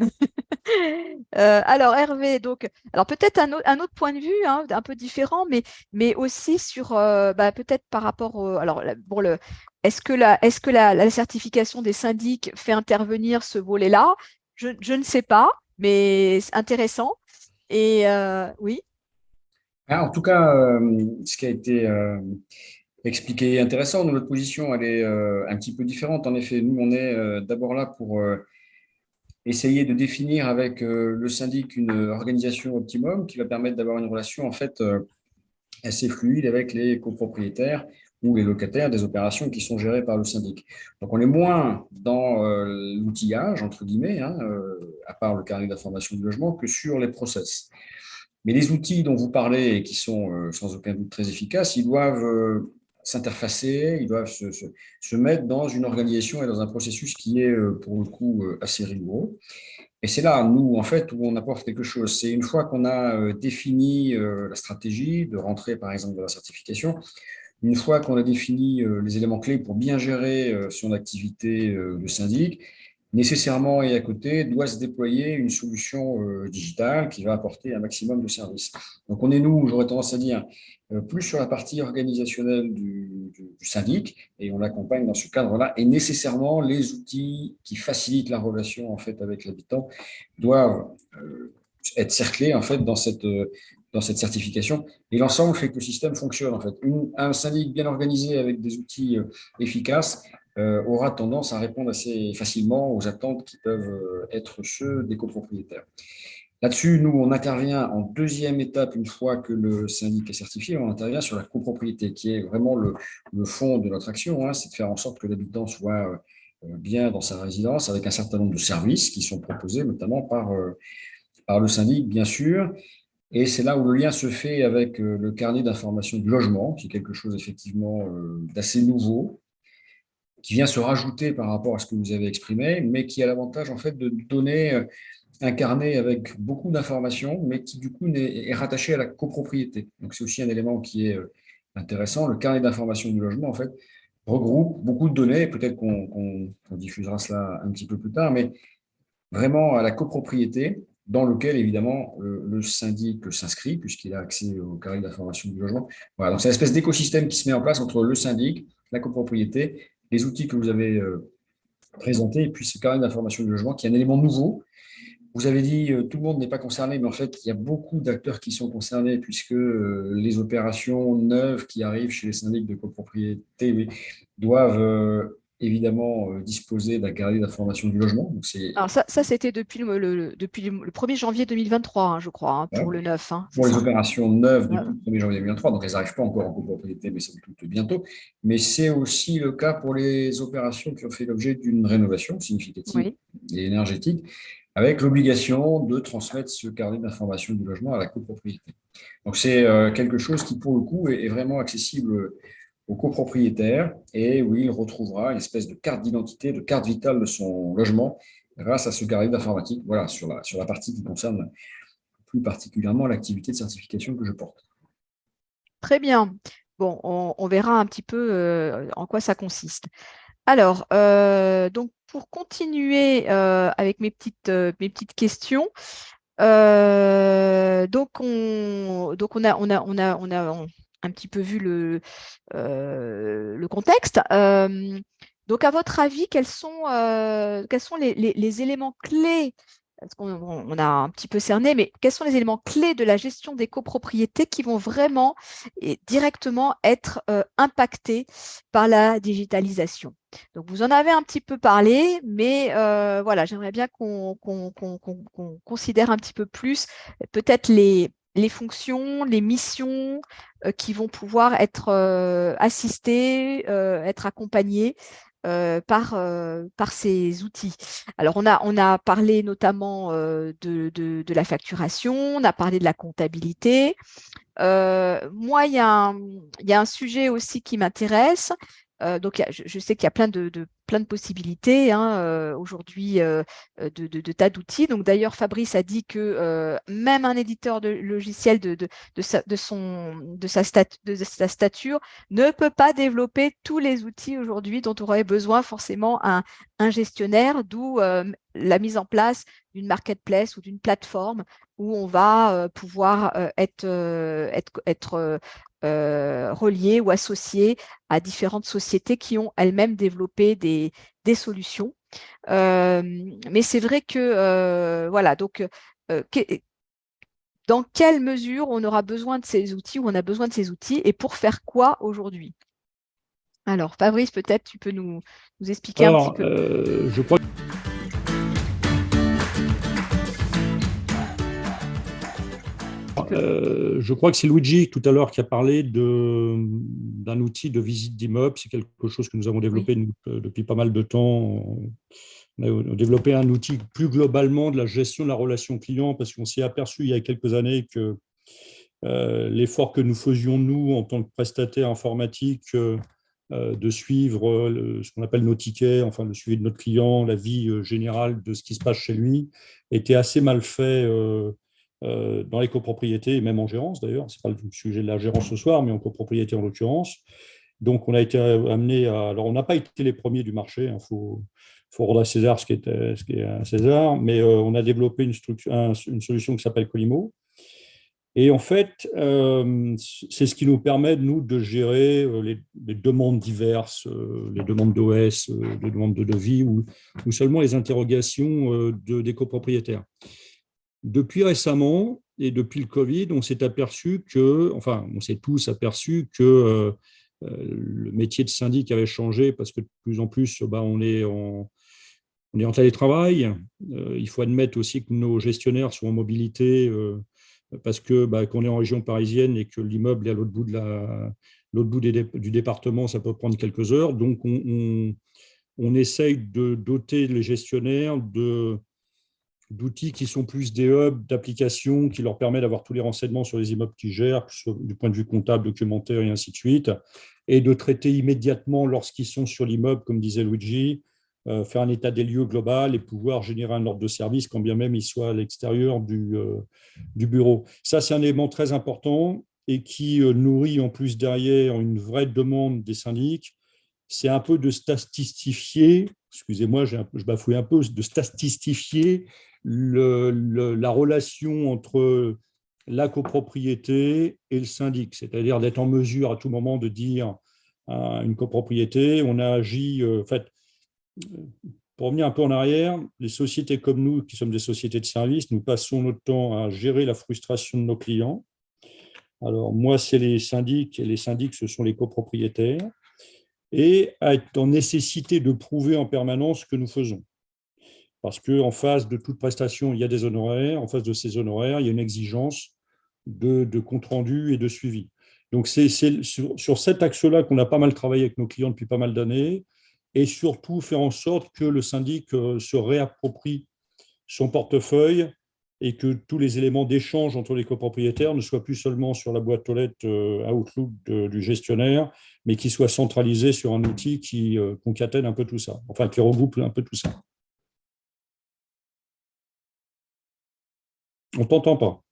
Alors, Hervé, donc, alors peut-être un autre point de vue, hein, un peu différent, mais aussi sur, bah, peut-être par rapport alors, est-ce que la certification des syndics fait intervenir ce volet-là? Je ne sais pas, mais c'est intéressant. Et oui, Ah, en tout cas, ce qui a été expliqué est intéressant. Notre position, elle est un petit peu différente. En effet, nous, on est d'abord là pour essayer de définir avec le syndic une organisation optimum qui va permettre d'avoir une relation en fait assez fluide avec les copropriétaires ou les locataires des opérations qui sont gérées par le syndic. Donc on est moins dans l'outillage, entre guillemets, hein, à part le carnet d'information du logement, que sur les process. Mais les outils dont vous parlez et qui sont sans aucun doute très efficaces, ils doivent s'interfacer, ils doivent se mettre dans une organisation et dans un processus qui est pour le coup assez rigoureux. Et c'est là, nous, en fait, où on apporte quelque chose. C'est une fois qu'on a défini la stratégie de rentrée, par exemple, de la certification, une fois qu'on a défini les éléments clés pour bien gérer son activité de syndic, nécessairement et à côté doit se déployer une solution digitale qui va apporter un maximum de services. Donc on est, nous, j'aurais tendance à dire, plus sur la partie organisationnelle du syndic, et on l'accompagne dans ce cadre-là, et nécessairement les outils qui facilitent la relation en fait avec l'habitant doivent être cerclés en fait dans cette certification. Et l'ensemble fait que le système fonctionne en fait. Un syndic bien organisé avec des outils efficaces aura tendance à répondre assez facilement aux attentes qui peuvent être ceux des copropriétaires. Là-dessus, nous, on intervient en deuxième étape, une fois que le syndic est certifié, on intervient sur la copropriété, qui est vraiment le fond de notre action, hein, c'est de faire en sorte que l'habitant soit bien dans sa résidence, avec un certain nombre de services qui sont proposés, notamment par le syndic, bien sûr. Et c'est là où le lien se fait avec le carnet d'information du logement, qui est quelque chose effectivement d'assez nouveau, qui vient se rajouter par rapport à ce que vous avez exprimé, mais qui a l'avantage en fait de donner un carnet avec beaucoup d'informations, mais qui du coup est rattaché à la copropriété. Donc c'est aussi un élément qui est intéressant. Le carnet d'information du logement en fait regroupe beaucoup de données. Peut-être qu'on diffusera cela un petit peu plus tard, mais vraiment à la copropriété, dans lequel évidemment le syndic s'inscrit, puisqu'il a accès au carnet d'information du logement. Voilà, donc c'est une espèce d'écosystème qui se met en place entre le syndic, la copropriété, les outils que vous avez présentés, et puis ce carnet d'information du logement qui est un élément nouveau. Vous avez dit tout le monde n'est pas concerné, mais en fait, il y a beaucoup d'acteurs qui sont concernés, puisque les opérations neuves qui arrivent chez les syndics de copropriété doivent évidemment disposer d'un carnet d'information du logement. Donc alors ça c'était depuis depuis le 1er janvier 2023, hein, je crois, hein, voilà. pour le neuf, hein, c'est Pour les ça. opérations neuves Voilà. depuis le 1er janvier 2023, donc elles n'arrivent pas encore en copropriété, mais c'est tout bientôt. Mais c'est aussi le cas pour les opérations qui ont fait l'objet d'une rénovation significative Oui. et énergétique, avec l'obligation de transmettre ce carnet d'information du logement à la copropriété. Donc c'est quelque chose qui, pour le coup, est vraiment accessible aux copropriétaires et où il retrouvera une espèce de carte d'identité, de carte vitale de son logement grâce à ce carnet d'informatique, voilà, sur la partie qui concerne plus particulièrement l'activité de certification que je porte. Très bien. Bon, on verra un petit peu en quoi ça consiste. Alors, donc pour continuer avec mes petites questions, donc on a un petit peu vu le contexte. Donc, à votre avis, quels sont les éléments clés? Parce on a un petit peu cerné, mais quels sont les éléments clés de la gestion des copropriétés qui vont vraiment et directement être impactés par la digitalisation? Donc, vous en avez un petit peu parlé, mais voilà, j'aimerais bien qu'on considère un petit peu plus peut-être les fonctions, les missions qui vont pouvoir être assistées, être accompagnées par ces outils. Alors, on a parlé notamment de la facturation, on a parlé de la comptabilité. Moi, il y a un sujet aussi qui m'intéresse. Donc, je sais qu'il y a plein de possibilités hein, aujourd'hui de tas d'outils. Donc, d'ailleurs, Fabrice a dit que même un éditeur de logiciel de sa stature ne peut pas développer tous les outils aujourd'hui dont aurait besoin forcément un gestionnaire, d'où la mise en place d'une marketplace ou d'une plateforme où on va pouvoir être relié ou associé à différentes sociétés qui ont elles-mêmes développé des solutions. Mais c'est vrai que, voilà, donc, dans quelle mesure on aura besoin de ces outils ou on a besoin de ces outils et pour faire quoi aujourd'hui? Alors, Fabrice, peut-être tu peux nous expliquer un petit peu. Je crois que c'est Luigi tout à l'heure qui a parlé d'un outil de visite d'immeuble. C'est quelque chose que nous avons développé depuis pas mal de temps. On a développé un outil plus globalement de la gestion de la relation client parce qu'on s'est aperçu il y a quelques années que l'effort que nous faisions, nous, en tant que prestataire informatique, de suivre ce qu'on appelle nos tickets, enfin le suivi de notre client, la vie générale de ce qui se passe chez lui, était assez mal fait dans les copropriétés et même en gérance d'ailleurs. Ce n'est pas le sujet de la gérance ce soir, mais en copropriété en l'occurrence. Donc on a été amené à… Alors on n'a pas été les premiers du marché, il faut rendre à César ce qui est à César, mais on a développé une solution qui s'appelle Colimo. Et en fait, c'est ce qui nous permet, nous, de gérer les demandes diverses, les demandes d'OS, les demandes de devis ou seulement les interrogations des copropriétaires. Depuis récemment et depuis le Covid, on s'est aperçu que, enfin, on s'est tous aperçu que le métier de syndic avait changé parce que de plus en plus, on est en télétravail. Il faut admettre aussi que nos gestionnaires sont en mobilité parce que qu'on est en région parisienne et que l'immeuble est à l'autre bout du département, ça peut prendre quelques heures. Donc, on essaye de doter les gestionnaires d'outils qui sont plus des hubs, d'applications qui leur permettent d'avoir tous les renseignements sur les immeubles qu'ils gèrent, du point de vue comptable, documentaire et ainsi de suite, et de traiter immédiatement lorsqu'ils sont sur l'immeuble, comme disait Luigi, faire un état des lieux global et pouvoir générer un ordre de service quand bien même il soit à l'extérieur du bureau. Ça, c'est un élément très important et qui nourrit en plus derrière une vraie demande des syndics. C'est un peu de statistifier, excusez-moi, je bafouille un peu, de statistifier la relation entre la copropriété et le syndic, c'est-à-dire d'être en mesure à tout moment de dire à une copropriété, on a agi, en fait, pour revenir un peu en arrière, les sociétés comme nous, qui sommes des sociétés de services, nous passons notre temps à gérer la frustration de nos clients. Alors, moi, c'est les syndics, et les syndics, ce sont les copropriétaires, et à être en nécessité de prouver en permanence ce que nous faisons. Parce qu'en face de toute prestation, il y a des honoraires. En face de ces honoraires, il y a une exigence de compte-rendu et de suivi. Donc, c'est sur cet axe-là qu'on a pas mal travaillé avec nos clients depuis pas mal d'années, et surtout faire en sorte que le syndic se réapproprie son portefeuille et que tous les éléments d'échange entre les copropriétaires ne soient plus seulement sur la boîte aux lettres Outlook du gestionnaire, mais qui soient centralisés sur un outil qui concatène un peu tout ça, enfin qui regroupe un peu tout ça. On ne t'entend pas.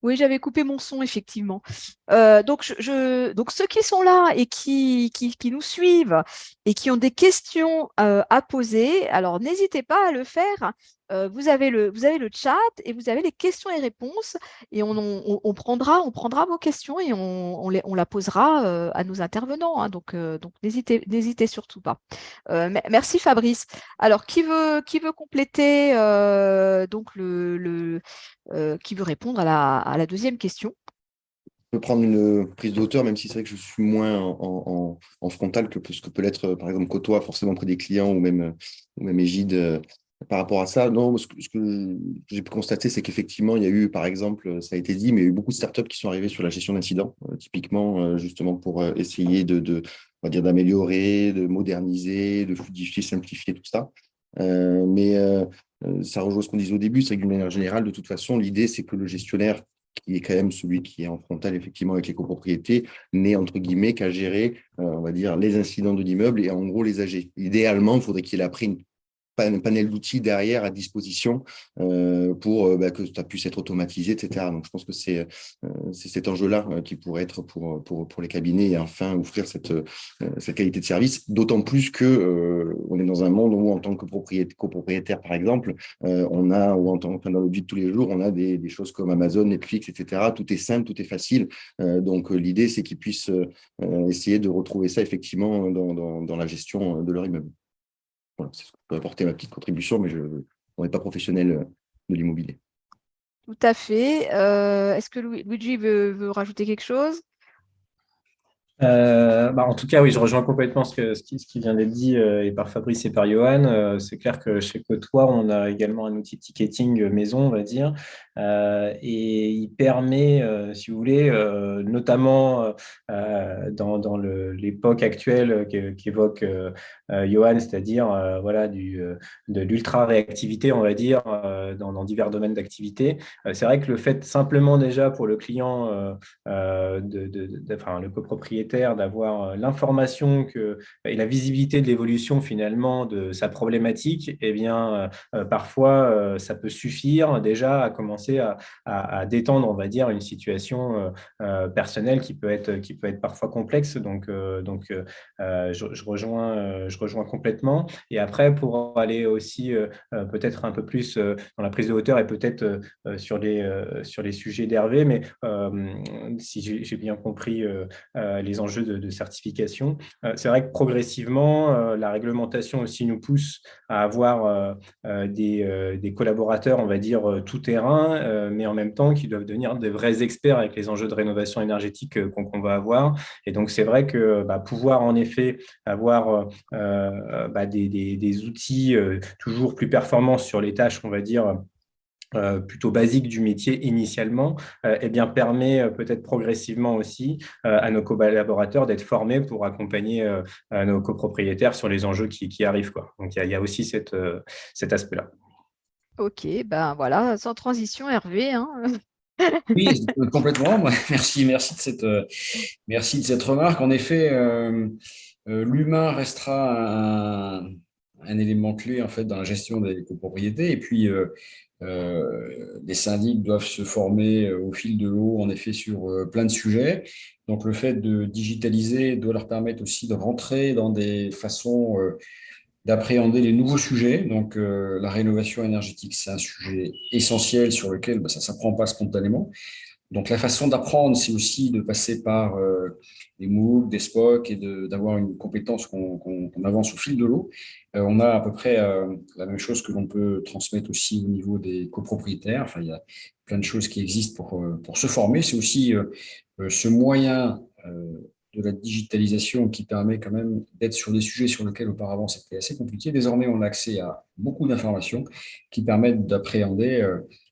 Oui, j'avais coupé mon son, effectivement. Donc, ceux qui sont là et qui nous suivent et qui ont des questions à poser, alors n'hésitez pas à le faire. Vous avez le chat et vous avez les questions et réponses et on prendra vos questions et on la posera à nos intervenants. Hein. Donc n'hésitez surtout pas. Merci Fabrice. Alors, qui veut compléter qui veut répondre à la deuxième question? Je peux prendre une prise de hauteur, même si c'est vrai que je suis moins en frontal que ce que peut l'être, par exemple, côtoie forcément près des clients ou même Égide Par rapport à ça, non, ce que j'ai pu constater, c'est qu'effectivement, il y a eu, par exemple, ça a été dit, mais il y a eu beaucoup de startups qui sont arrivées sur la gestion d'incidents, typiquement, justement pour essayer on va dire, d'améliorer, de moderniser, de fluidifier, simplifier tout ça. Ça rejoint ce qu'on disait au début, c'est que d'une manière générale, de toute façon, l'idée, c'est que le gestionnaire, qui est quand même celui qui est en frontal, effectivement, avec les copropriétés, n'ait, entre guillemets, qu'à gérer, on va dire, les incidents de l'immeuble et en gros les AG. Idéalement, il faudrait qu'il ait appris un panel d'outils derrière à disposition pour que ça puisse être automatisé, etc. Donc, je pense que c'est cet enjeu-là qui pourrait être pour les cabinets et enfin offrir cette qualité de service, d'autant plus que on est dans un monde où, en tant que copropriétaire, par exemple, on a, ou dans notre vie de tous les jours, on a des choses comme Amazon, Netflix, etc. Tout est simple, tout est facile. Donc, l'idée, c'est qu'ils puissent essayer de retrouver ça, effectivement, dans la gestion de leur immeuble. Voilà, c'est ce que je peux apporter ma petite contribution, mais on n'est pas professionnel de l'immobilier. Tout à fait. Est-ce que Luigi veut rajouter quelque chose? En tout cas, oui, je rejoins complètement ce qui vient d'être dit et par Fabrice et par Johan. C'est clair que chez Côtois, on a également un outil de ticketing maison, on va dire, et il permet, si vous voulez, notamment dans l'époque actuelle qu'évoque Johan, c'est-à-dire voilà, de l'ultra-réactivité, on va dire, dans divers domaines d'activité. C'est vrai que le fait simplement déjà pour le client, enfin, le copropriétaire, d'avoir l'information et la visibilité de l'évolution finalement de sa problématique, eh bien, parfois, ça peut suffire déjà à commencer à détendre, on va dire, une situation personnelle qui peut être parfois complexe. Donc, je rejoins complètement. Et après, pour aller aussi peut-être un peu plus dans la prise de hauteur et peut-être sur les sujets d'Hervé, mais si j'ai bien compris les enjeux de certification. C'est vrai que progressivement, la réglementation aussi nous pousse à avoir des collaborateurs, on va dire, tout terrain, mais en même temps qui doivent devenir de vrais experts avec les enjeux de rénovation énergétique qu'on va avoir. Et donc, c'est vrai que pouvoir en effet avoir des outils toujours plus performants sur les tâches, on va dire, plutôt basique du métier initialement, eh bien, permet peut-être progressivement aussi à nos collaborateurs d'être formés pour accompagner nos copropriétaires sur les enjeux qui arrivent, quoi. Donc, il y a aussi cet aspect-là. Ok, ben voilà, sans transition, Hervé, hein. Oui, complètement. Merci merci de cette remarque. En effet, l'humain restera un élément clé en fait dans la gestion des copropriétés. Et puis, les syndics doivent se former au fil de l'eau, en effet, sur plein de sujets. Donc, le fait de digitaliser doit leur permettre aussi de rentrer dans des façons d'appréhender les nouveaux sujets. Donc, la rénovation énergétique, c'est un sujet essentiel sur lequel ça ne s'apprend pas spontanément. Donc, la façon d'apprendre, c'est aussi de passer par des MOOC, des SPOC et d'avoir une compétence qu'on avance au fil de l'eau. On a à peu près la même chose que l'on peut transmettre aussi au niveau des copropriétaires. Enfin, il y a plein de choses qui existent pour se former. C'est aussi ce moyen de la digitalisation qui permet quand même d'être sur des sujets sur lesquels auparavant c'était assez compliqué. Désormais, on a accès à beaucoup d'informations qui permettent d'appréhender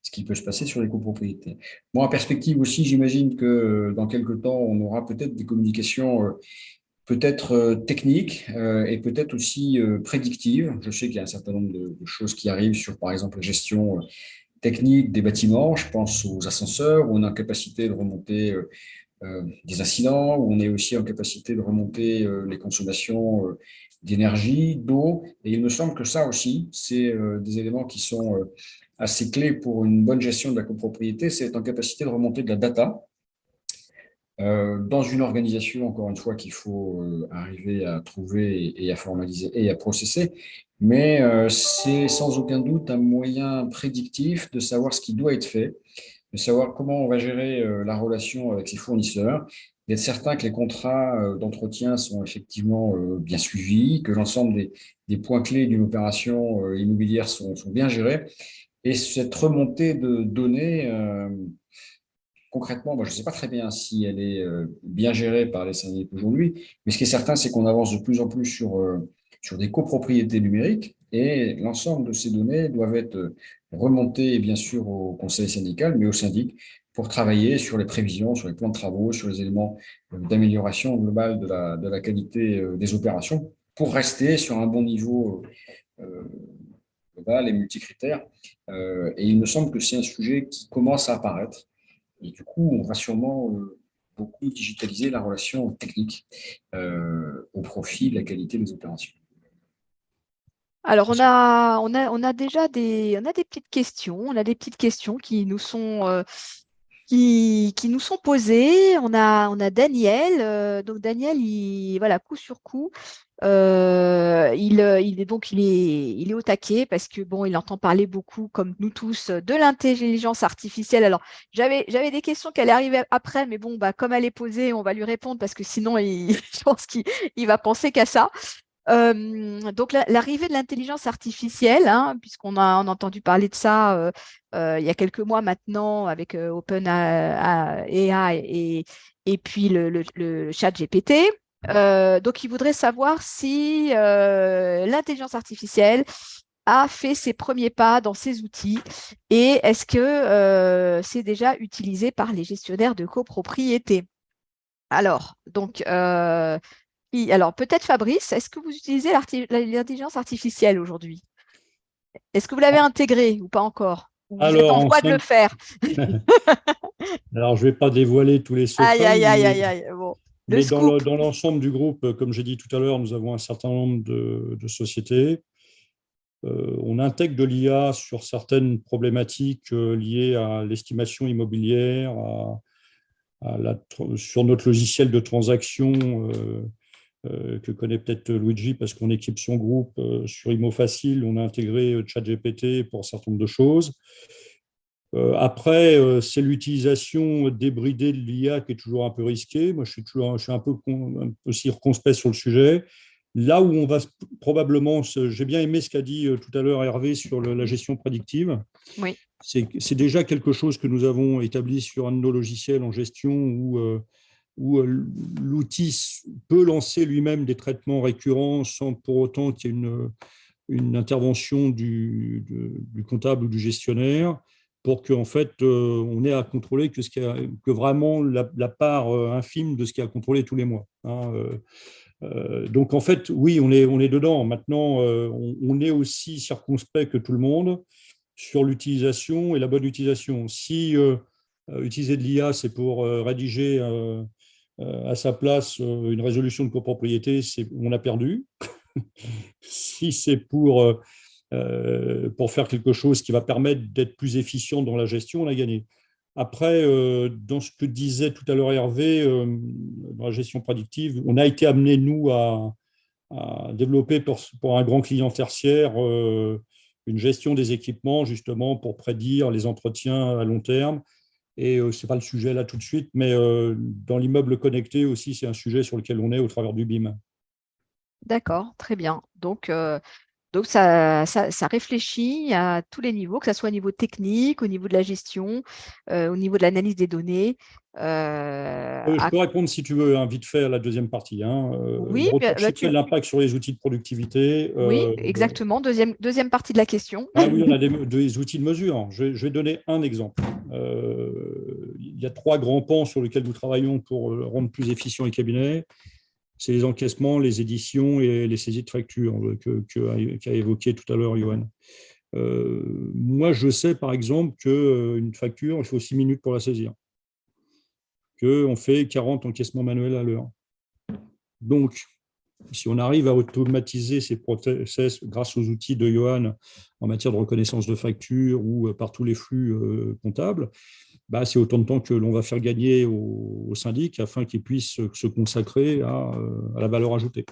ce qui peut se passer sur les copropriétés. Moi, en perspective aussi, j'imagine que dans quelques temps, on aura peut-être des communications peut-être techniques et peut-être aussi prédictives. Je sais qu'il y a un certain nombre de choses qui arrivent sur, par exemple, la gestion technique des bâtiments. Je pense aux ascenseurs, où on est en capacité de remonter des incidents, où on est aussi en capacité de remonter les consommations d'énergie, d'eau. Et il me semble que ça aussi, c'est des éléments qui sont assez clés pour une bonne gestion de la copropriété, c'est être en capacité de remonter de la data dans une organisation, encore une fois, qu'il faut arriver à trouver et à formaliser et à processer. Mais c'est sans aucun doute un moyen prédictif de savoir ce qui doit être fait, de savoir comment on va gérer la relation avec ses fournisseurs, d'être certain que les contrats d'entretien sont effectivement bien suivis, que l'ensemble des points clés d'une opération immobilière sont bien gérés. Et cette remontée de données, concrètement, moi, je ne sais pas très bien si elle est bien gérée par les syndics aujourd'hui, mais ce qui est certain, c'est qu'on avance de plus en plus sur des copropriétés numériques. et l'ensemble de ces données doivent être remontées, bien sûr, au conseil syndical, mais au syndic, pour travailler sur les prévisions, sur les plans de travaux, sur les éléments d'amélioration globale de la qualité des opérations, pour rester sur un bon niveau global et multicritères. Et il me semble que c'est un sujet qui commence à apparaître. Et du coup, on va sûrement beaucoup digitaliser la relation technique au profit de la qualité des opérations. Alors, on a déjà on a des petites questions. On a des petites questions qui nous sont posées. On a Daniel. Donc, Daniel, voilà, coup sur coup, il est au taquet parce que bon, il entend parler beaucoup, comme nous tous, de l'intelligence artificielle. Alors, j'avais des questions qui allaient arriver après, mais bon, bah, comme elle est posée, on va lui répondre parce que sinon, je pense qu'il va penser qu'à ça. Donc, l'arrivée de l'intelligence artificielle, hein, on a entendu parler de ça il y a quelques mois maintenant avec OpenAI et puis le chat GPT. Donc, il voudrait savoir si l'intelligence artificielle a fait ses premiers pas dans ces outils et est-ce que c'est déjà utilisé par les gestionnaires de copropriété. Alors, donc, alors peut-être Fabrice, est-ce que vous utilisez l'intelligence artificielle aujourd'hui? Est-ce que vous l'avez intégrée ou pas encore? Ou vous êtes Alors, en voie de le faire? alors, je ne vais pas dévoiler tous les Aïe, secrets, aïe, aïe, aïe, aïe. Bon, le mais scoop. dans l'ensemble du groupe, comme j'ai dit tout à l'heure, nous avons un certain nombre de sociétés. On intègre de l'IA sur certaines problématiques liées à l'estimation immobilière, sur notre logiciel de transaction que connaît peut-être Luigi parce qu'on équipe son groupe sur Imo Facile. On a intégré ChatGPT pour un certain nombre de choses. Après, c'est l'utilisation débridée de l'IA qui est toujours un peu risquée. Moi, je suis un peu aussi circonspect sur le sujet. Là où on va probablement, j'ai bien aimé ce qu'a dit tout à l'heure Hervé sur la gestion prédictive. Oui, C'est déjà quelque chose que nous avons établi sur un de nos logiciels en gestion où l'outil peut lancer lui-même des traitements récurrents sans pour autant qu'il y ait une intervention du comptable ou du gestionnaire pour qu'en fait, on ait à contrôler que vraiment la part infime de ce qu'il y a à contrôler tous les mois. Hein. Donc, en fait, oui, on est dedans. Maintenant, on est aussi circonspect que tout le monde sur l'utilisation et la bonne utilisation. Si utiliser de l'IA, c'est pour rédiger à sa place une résolution de copropriété, on a perdu. Si c'est pour faire quelque chose qui va permettre d'être plus efficient dans la gestion, on a gagné. Après, dans ce que disait tout à l'heure Hervé, dans la gestion prédictive, on a été amené, nous, à développer pour un grand client tertiaire une gestion des équipements, justement, pour prédire les entretiens à long terme. Et ce n'est pas le sujet là tout de suite, mais dans l'immeuble connecté aussi, c'est un sujet sur lequel on est au travers du BIM. d'accord, très bien. Donc ça réfléchit à tous les niveaux, que ce soit au niveau technique, au niveau de la gestion, au niveau de l'analyse des données. Je peux répondre, si tu veux, hein, vite fait à la deuxième partie. Hein. Oui, Le retour chiffré de l'impact sur les outils de productivité. oui, exactement. Deuxième partie de la question. Ah oui, on a des outils de mesure. Je vais donner un exemple. Il y a 3 grands pans sur lesquels nous travaillons pour rendre plus efficient les cabinets. C'est les encaissements, les éditions et les saisies de factures qu'a évoqué tout à l'heure Johan. Moi, je sais par exemple qu'une facture, il faut 6 minutes pour la saisir, qu'on fait 40 encaissements manuels à l'heure. Donc, si on arrive à automatiser ces process grâce aux outils de Johan en matière de reconnaissance de factures ou par tous les flux comptables, bah, c'est autant de temps que l'on va faire gagner au syndic afin qu'il puisse se consacrer à la valeur ajoutée.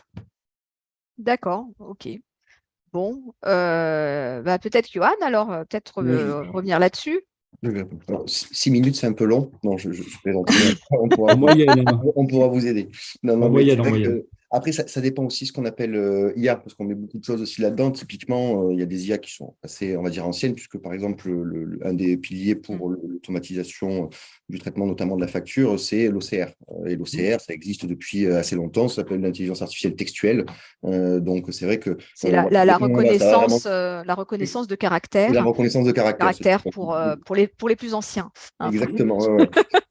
D'accord, ok. Bon, bah, peut-être Johan, alors peut-être revenir là-dessus. 6 minutes, c'est un peu long. Non, je plaisante. En moyenne. On pourra vous aider. Non, En mais c'est moyenne. vrai Après, ça dépend aussi ce qu'on appelle IA, parce qu'on met beaucoup de choses aussi là-dedans. Typiquement, il y a des IA qui sont assez, on va dire, anciennes, puisque par exemple, un des piliers pour l'automatisation du traitement, notamment de la facture, c'est l'OCR. Et l'OCR, ça existe depuis assez longtemps, ça s'appelle l'intelligence artificielle textuelle. Donc, c'est vrai que… C'est voilà, ça va vraiment… la reconnaissance de Et la caractère, reconnaissance de caractère. pour les plus anciens. Hein. Exactement, ouais, ouais.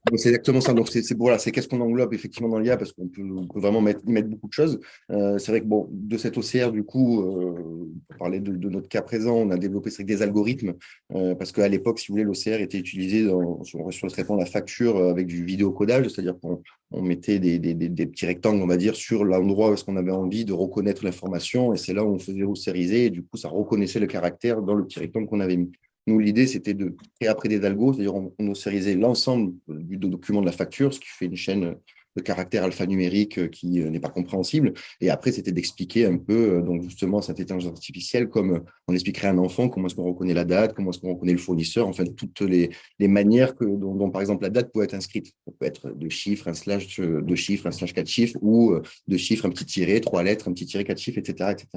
Donc, c'est exactement ça. Donc, voilà, c'est qu'est-ce qu'on englobe effectivement dans l'IA, parce on peut vraiment y mettre beaucoup de choses. C'est vrai que bon, de cet OCR, du coup, pour parler de notre cas présent, on a développé des algorithmes, parce qu'à l'époque, si vous voulez, l'OCR était utilisé sur le traitement de la facture avec du vidéocodage, c'est-à-dire qu'on mettait des petits rectangles, on va dire, sur l'endroit où est-ce qu'on avait envie de reconnaître l'information, et c'est là où on faisait OCRiser, et du coup, ça reconnaissait le caractère dans le petit rectangle qu'on avait mis. Nous, l'idée, c'était de créer après des algos, c'est-à-dire on ossérisait l'ensemble du document de la facture, ce qui fait une chaîne de caractères alphanumériques qui n'est pas compréhensible. Et après, c'était d'expliquer un peu, donc justement, cette intelligence artificielle, comme on expliquerait à un enfant comment est-ce qu'on reconnaît la date, comment est-ce qu'on reconnaît le fournisseur, enfin, toutes les manières dont, par exemple, la date peut être inscrite. Ça peut être de chiffres, un slash, deux chiffres, un slash 4 chiffres, ou de chiffres, un petit tiré, 3 lettres, un petit tiré, 4 chiffres, etc., etc.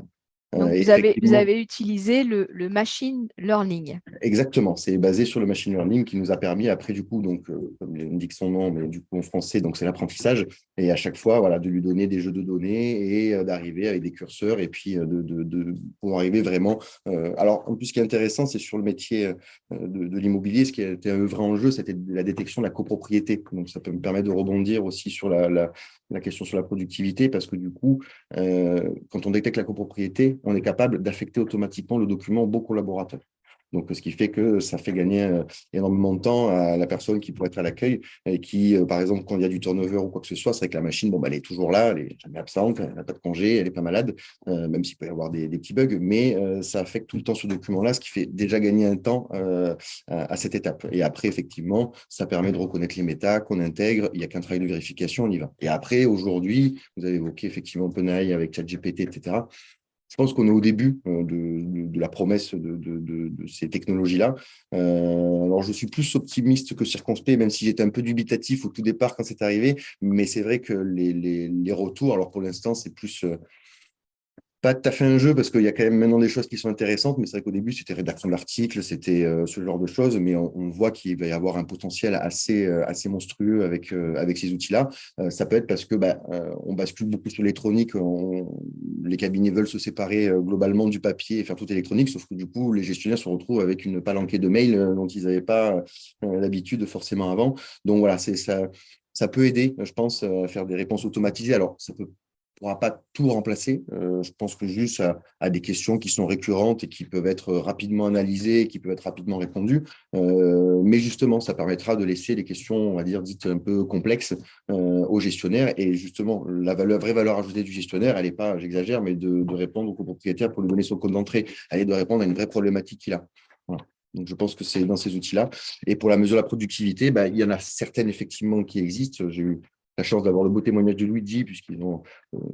Donc, vous avez utilisé le machine learning. Exactement, c'est basé sur le machine learning qui nous a permis après, du coup, donc, comme indique son nom, mais du coup en français, donc c'est l'apprentissage, et à chaque fois, voilà, de lui donner des jeux de données et d'arriver avec des curseurs, et puis pour arriver vraiment… alors, en plus, ce qui est intéressant, c'est sur le métier de l'immobilier, ce qui a été un vrai enjeu, c'était la détection de la copropriété. Donc, ça peut me permettre de rebondir aussi sur la question sur la productivité, parce que du coup, quand on détecte la copropriété, on est capable d'affecter automatiquement le document aux beaux collaborateurs. Donc, ce qui fait que ça fait gagner énormément de temps à la personne qui pourrait être à l'accueil et qui, par exemple, quand il y a du turnover ou quoi que ce soit, c'est vrai que la machine, bon, bah, elle est toujours là, elle n'est jamais absente, elle n'a pas de congé, elle n'est pas malade, même s'il peut y avoir des petits bugs, mais ça affecte tout le temps ce document-là, ce qui fait déjà gagner un temps à cette étape. Et après, effectivement, ça permet de reconnaître les méta qu'on intègre, il n'y a qu'un travail de vérification, on y va. Et après, aujourd'hui, vous avez évoqué effectivement OpenAI avec ChatGPT, etc. Je pense qu'on est au début de la promesse de ces technologies-là. Alors, je suis plus optimiste que circonspect, même si j'étais un peu dubitatif au tout départ quand c'est arrivé. Mais c'est vrai que les retours, alors pour l'instant, c'est plus… pas tout à fait un jeu, parce qu'il y a quand même maintenant des choses qui sont intéressantes, mais c'est vrai qu'au début, c'était rédaction de l'article, c'était ce genre de choses, mais on voit qu'il va y avoir un potentiel assez monstrueux avec ces outils-là. Ça peut être parce que on bascule beaucoup sur l'électronique, les cabinets veulent se séparer globalement du papier et faire tout électronique, sauf que du coup, les gestionnaires se retrouvent avec une palanquée de mails dont ils n'avaient pas l'habitude forcément avant. Donc voilà, ça peut aider, je pense, à faire des réponses automatisées. Alors, ça peut pourra pas tout remplacer. Je pense que juste à des questions qui sont récurrentes et qui peuvent être rapidement analysées, qui peuvent être rapidement répondues. Mais justement, ça permettra de laisser les questions, on va dire, dites un peu complexes aux gestionnaires. Et justement, la vraie valeur ajoutée du gestionnaire, elle n'est pas, j'exagère, mais de répondre au copropriétaire pour lui donner son code d'entrée. Elle est de répondre à une vraie problématique qu'il a. Voilà. Donc, je pense que c'est dans ces outils-là. Et pour la mesure de la productivité, il y en a certaines effectivement qui existent. J'ai eu la chance d'avoir le beau témoignage de Luigi, puisqu'ils ont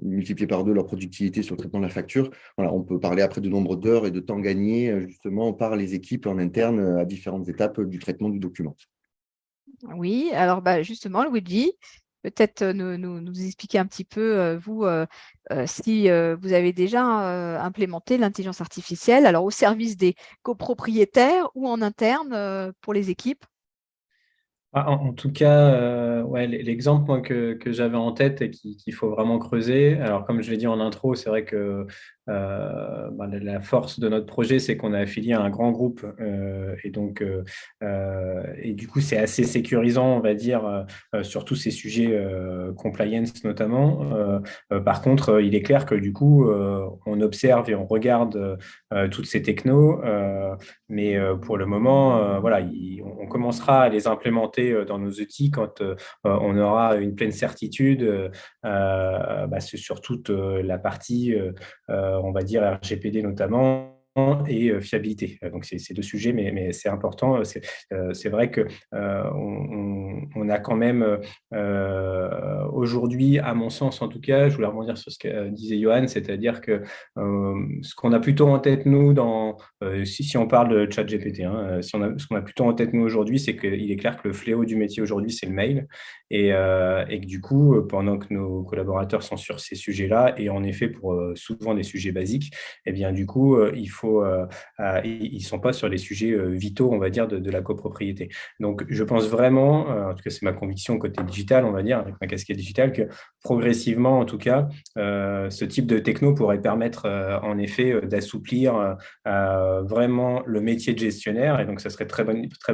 multiplié par 2 leur productivité sur le traitement de la facture. Voilà, on peut parler après de nombre d'heures et de temps gagné justement par les équipes en interne à différentes étapes du traitement du document. Oui, alors justement, Luigi, peut-être nous expliquer un petit peu, vous, si vous avez déjà implémenté l'intelligence artificielle, alors au service des copropriétaires ou en interne pour les équipes. En tout cas, ouais, l'exemple moi, que j'avais en tête et qu'il faut vraiment creuser, alors comme je l'ai dit en intro, c'est vrai que la force de notre projet, c'est qu'on est affilié à un grand groupe et du coup, c'est assez sécurisant, on va dire, sur tous ces sujets compliance notamment. Par contre, il est clair que du coup, on observe et on regarde toutes ces technos, mais pour le moment, voilà, on commencera à les implémenter dans nos outils quand on aura une pleine certitude sur toute la partie, on va dire RGPD notamment, et fiabilité. Donc, c'est deux sujets, mais c'est important. C'est vrai que on a quand même aujourd'hui, à mon sens en tout cas, je voulais rebondir sur ce que disait Johan, c'est-à-dire que ce qu'on a plutôt en tête, nous, si on parle de ChatGPT, ce qu'on a plutôt en tête, nous, aujourd'hui, c'est qu'il est clair que le fléau du métier aujourd'hui, c'est le mail. Et que du coup, pendant que nos collaborateurs sont sur ces sujets-là, et en effet, pour souvent des sujets basiques, eh bien, du coup, ils ne sont pas sur les sujets vitaux, on va dire, de la copropriété. Donc, je pense vraiment, en tout cas, c'est ma conviction côté digital, on va dire, avec ma casquette digitale, que progressivement, en tout cas, ce type de techno pourrait permettre, en effet, d'assouplir vraiment le métier de gestionnaire. Et donc, ça serait très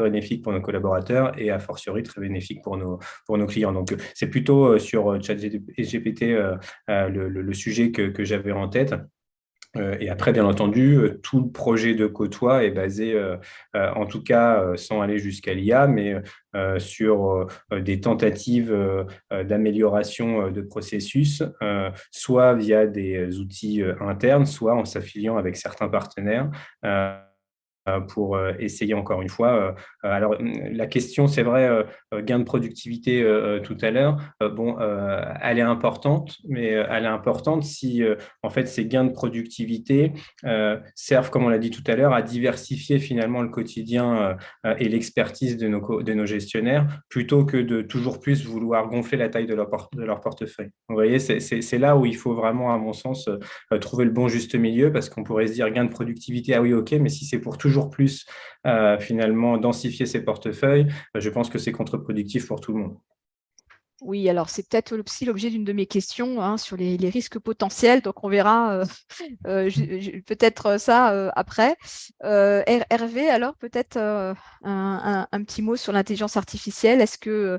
bénéfique pour nos collaborateurs et, a fortiori, très bénéfique pour nos clients. Donc, c'est plutôt sur ChatGPT le sujet que j'avais en tête. Et après, bien entendu, tout le projet de Côtoie est basé, en tout cas, sans aller jusqu'à l'IA, mais sur des tentatives d'amélioration de processus, soit via des outils internes, soit en s'affiliant avec certains partenaires. Pour essayer encore une fois. Alors, la question, c'est vrai, gain de productivité tout à l'heure, elle est importante, mais elle est importante si, en fait, ces gains de productivité servent, comme on l'a dit tout à l'heure, à diversifier finalement le quotidien et l'expertise de nos gestionnaires, plutôt que de toujours plus vouloir gonfler la taille de leur portefeuille. Vous voyez, c'est là où il faut vraiment, à mon sens, trouver le bon juste milieu, parce qu'on pourrait se dire gain de productivité, ah oui, ok, mais si c'est pour toujours plus finalement densifier ses portefeuilles, je pense que c'est contre-productif pour tout le monde. Oui, alors c'est peut-être aussi l'objet d'une de mes questions sur les risques potentiels, donc on verra peut-être ça après. Hervé, alors peut-être un petit mot sur l'intelligence artificielle. Est-ce que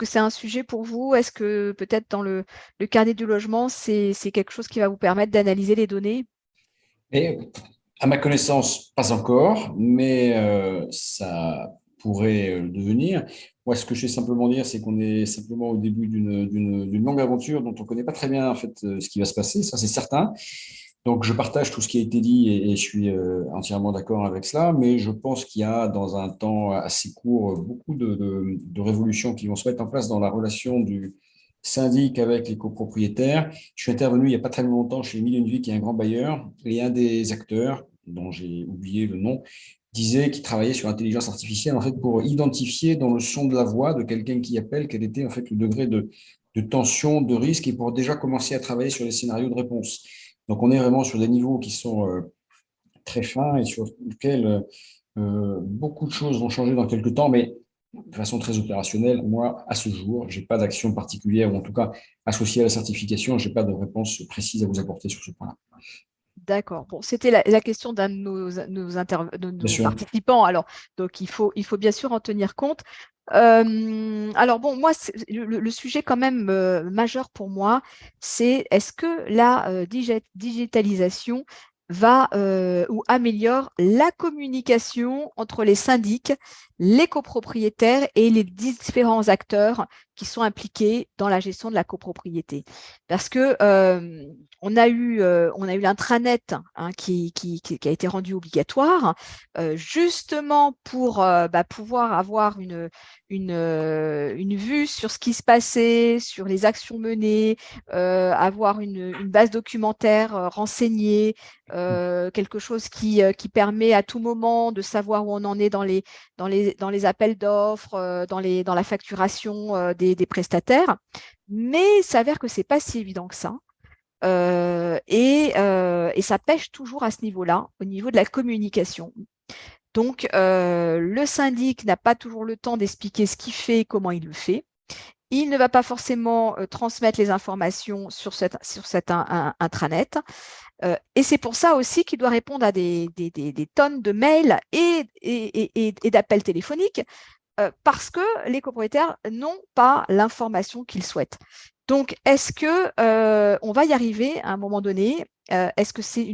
c'est un sujet pour vous? Est-ce que peut-être dans le carnet du logement, c'est quelque chose qui va vous permettre d'analyser les données? Et, à ma connaissance, pas encore, mais ça pourrait le devenir. Moi, ce que je sais simplement dire, c'est qu'on est simplement au début d'une longue aventure dont on ne connaît pas très bien en fait, ce qui va se passer, ça c'est certain. Donc, je partage tout ce qui a été dit et je suis entièrement d'accord avec cela, mais je pense qu'il y a dans un temps assez court beaucoup de révolutions qui vont se mettre en place dans la relation du syndic avec les copropriétaires. Je suis intervenu il n'y a pas très longtemps chez Mille et une Vie, qui est un grand bailleur, et un des acteurs, dont j'ai oublié le nom, disait qu'il travaillait sur l'intelligence artificielle en fait, pour identifier dans le son de la voix de quelqu'un qui appelle quel était en fait, le degré de tension, de risque, et pour déjà commencer à travailler sur les scénarios de réponse. Donc, on est vraiment sur des niveaux qui sont très fins et sur lesquels beaucoup de choses vont changer dans quelques temps, mais de façon très opérationnelle. Moi, à ce jour, je n'ai pas d'action particulière, ou en tout cas associée à la certification, je n'ai pas de réponse précise à vous apporter sur ce point-là. D'accord. Bon, c'était la question d'un de nos participants. Alors, donc il faut bien sûr en tenir compte. Alors bon, moi, le sujet quand même majeur pour moi, c'est est-ce que la digitalisation va ou améliore la communication entre les syndics, les copropriétaires et les différents acteurs qui sont impliqués dans la gestion de la copropriété. Parce que on a eu l'intranet qui a été rendu obligatoire, justement pour pouvoir avoir une vue sur ce qui se passait, sur les actions menées, avoir une base documentaire renseignée, quelque chose qui permet à tout moment de savoir où on en est dans les appels d'offres, dans la facturation des prestataires. Mais il s'avère que ce n'est pas si évident que ça. Et ça pêche toujours à ce niveau-là, au niveau de la communication. Donc, le syndic n'a pas toujours le temps d'expliquer ce qu'il fait et comment il le fait. Il ne va pas forcément transmettre les informations sur cet intranet. Et c'est pour ça aussi qu'il doit répondre à des tonnes de mails et d'appels téléphoniques parce que les copropriétaires n'ont pas l'information qu'ils souhaitent. Donc, est-ce qu'on va y arriver à un moment donné? Est-ce que c'est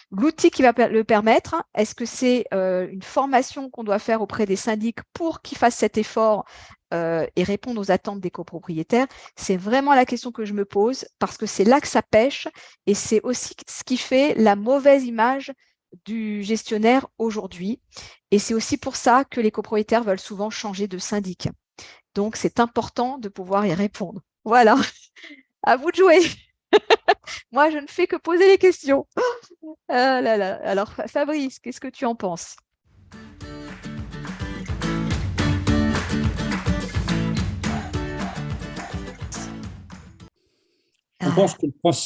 l'outil qui va le permettre? Est-ce que c'est une formation qu'on doit faire auprès des syndics pour qu'ils fassent cet effort et répondre aux attentes des copropriétaires? C'est vraiment la question que je me pose parce que c'est là que ça pêche et c'est aussi ce qui fait la mauvaise image du gestionnaire aujourd'hui. Et c'est aussi pour ça que les copropriétaires veulent souvent changer de syndic. Donc, c'est important de pouvoir y répondre. Voilà, à vous de jouer. Moi, je ne fais que poser les questions. Ah là là. Alors, Fabrice, qu'est-ce que tu en penses? On pense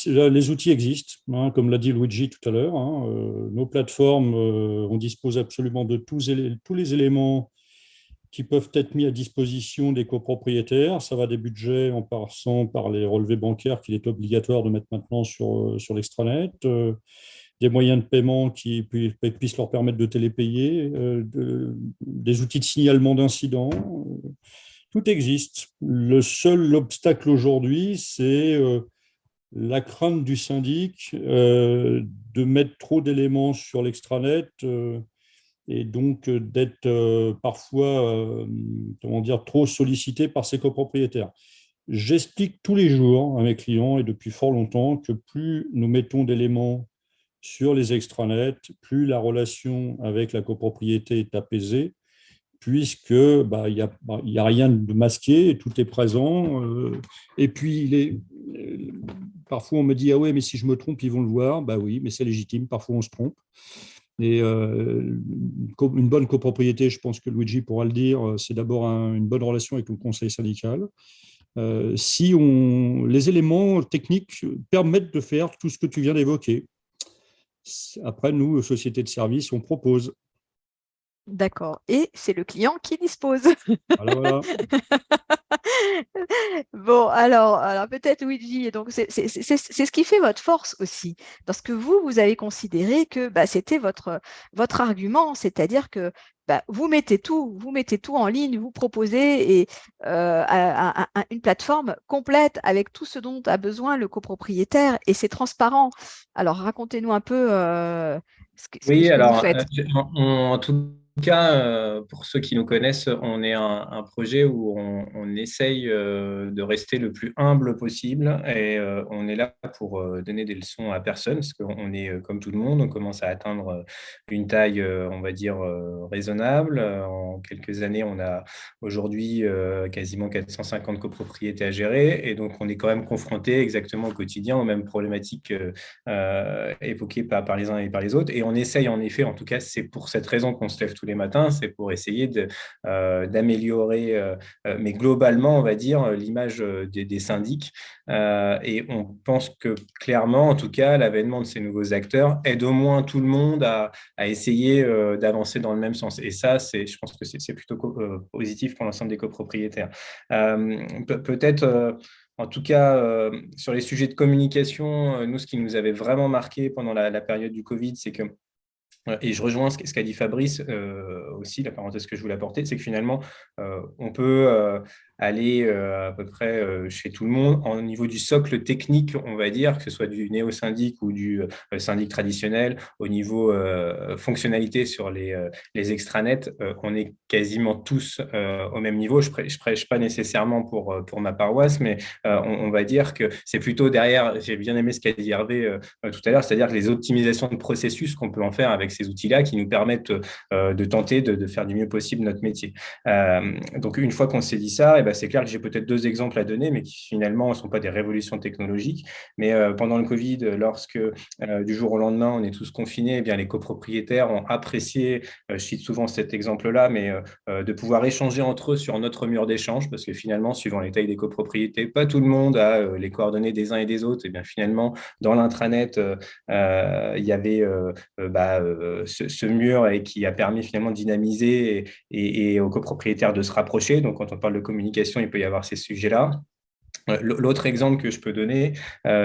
que les outils existent, hein, comme l'a dit Luigi tout à l'heure. Hein, nos plateformes, on dispose absolument de tous les éléments qui peuvent être mis à disposition des copropriétaires. Ça va des budgets en passant par les relevés bancaires qu'il est obligatoire de mettre maintenant sur l'extranet, des moyens de paiement qui puissent leur permettre de télépayer, des outils de signalement d'incidents. Tout existe. Le seul obstacle aujourd'hui, c'est la crainte du syndic de mettre trop d'éléments sur l'extranet et donc d'être parfois comment dire, trop sollicité par ses copropriétaires. J'explique tous les jours à mes clients et depuis fort longtemps que plus nous mettons d'éléments sur les extranets, plus la relation avec la copropriété est apaisée, puisque y a rien de masqué, tout est présent. Et puis, parfois, on me dit, ah ouais, mais si je me trompe, ils vont le voir. Bah oui, mais c'est légitime, parfois on se trompe. Et une bonne copropriété, je pense que Luigi pourra le dire, c'est d'abord une bonne relation avec le conseil syndical. Si les éléments techniques permettent de faire tout ce que tu viens d'évoquer. Après, nous, société de service, on propose. D'accord. Et c'est le client qui dispose. Voilà. Bon, alors peut-être Luigi, donc c'est ce qui fait votre force aussi, parce que vous avez considéré que c'était votre argument, c'est-à-dire que vous mettez tout en ligne, vous proposez une plateforme complète avec tout ce dont a besoin le copropriétaire et c'est transparent. Alors racontez-nous un peu ce Oui, que vous alors, faites. en tout cas, pour ceux qui nous connaissent, on est un projet où on essaye de rester le plus humble possible et on est là pour donner des leçons à personne parce qu'on est comme tout le monde, on commence à atteindre une taille, on va dire, raisonnable. En quelques années, on a aujourd'hui quasiment 450 copropriétés à gérer et donc on est quand même confronté exactement au quotidien aux mêmes problématiques évoquées par les uns et par les autres. Et on essaye en effet, en tout cas, c'est pour cette raison qu'on se lève tous les matins, c'est pour essayer d'améliorer, mais globalement, on va dire, l'image des syndics. Et on pense que clairement, en tout cas, l'avènement de ces nouveaux acteurs aide au moins tout le monde à essayer d'avancer dans le même sens. Et ça, je pense que c'est plutôt positif pour l'ensemble des copropriétaires. Peut-être... En tout cas, sur les sujets de communication, nous, ce qui nous avait vraiment marqué pendant la période du Covid, c'est que, et je rejoins ce qu'a dit Fabrice aussi, la parenthèse que je voulais apporter, c'est que finalement, on peut aller à peu près chez tout le monde au niveau du socle technique, on va dire, que ce soit du néo-syndic ou du syndic traditionnel, au niveau fonctionnalité sur les extranets, on est quasiment tous au même niveau. Je prêche pas nécessairement pour ma paroisse, mais on va dire que c'est plutôt derrière, j'ai bien aimé ce qu'a dit Hervé tout à l'heure, c'est-à-dire que les optimisations de processus qu'on peut en faire avec ces outils-là qui nous permettent de tenter de faire du mieux possible notre métier. Donc, une fois qu'on s'est dit ça, c'est clair que j'ai peut-être deux exemples à donner, mais qui finalement ne sont pas des révolutions technologiques. Mais pendant le Covid, lorsque du jour au lendemain, on est tous confinés, eh bien, les copropriétaires ont apprécié, je cite souvent cet exemple-là, mais de pouvoir échanger entre eux sur notre mur d'échange, parce que finalement, suivant les tailles des copropriétés, pas tout le monde a les coordonnées des uns et des autres. Et bien finalement, dans l'intranet, il y avait ce mur et qui a permis finalement de dynamiser et aux copropriétaires de se rapprocher. Donc, quand on parle de communication, il peut y avoir ces sujets-là. L'autre exemple que je peux donner,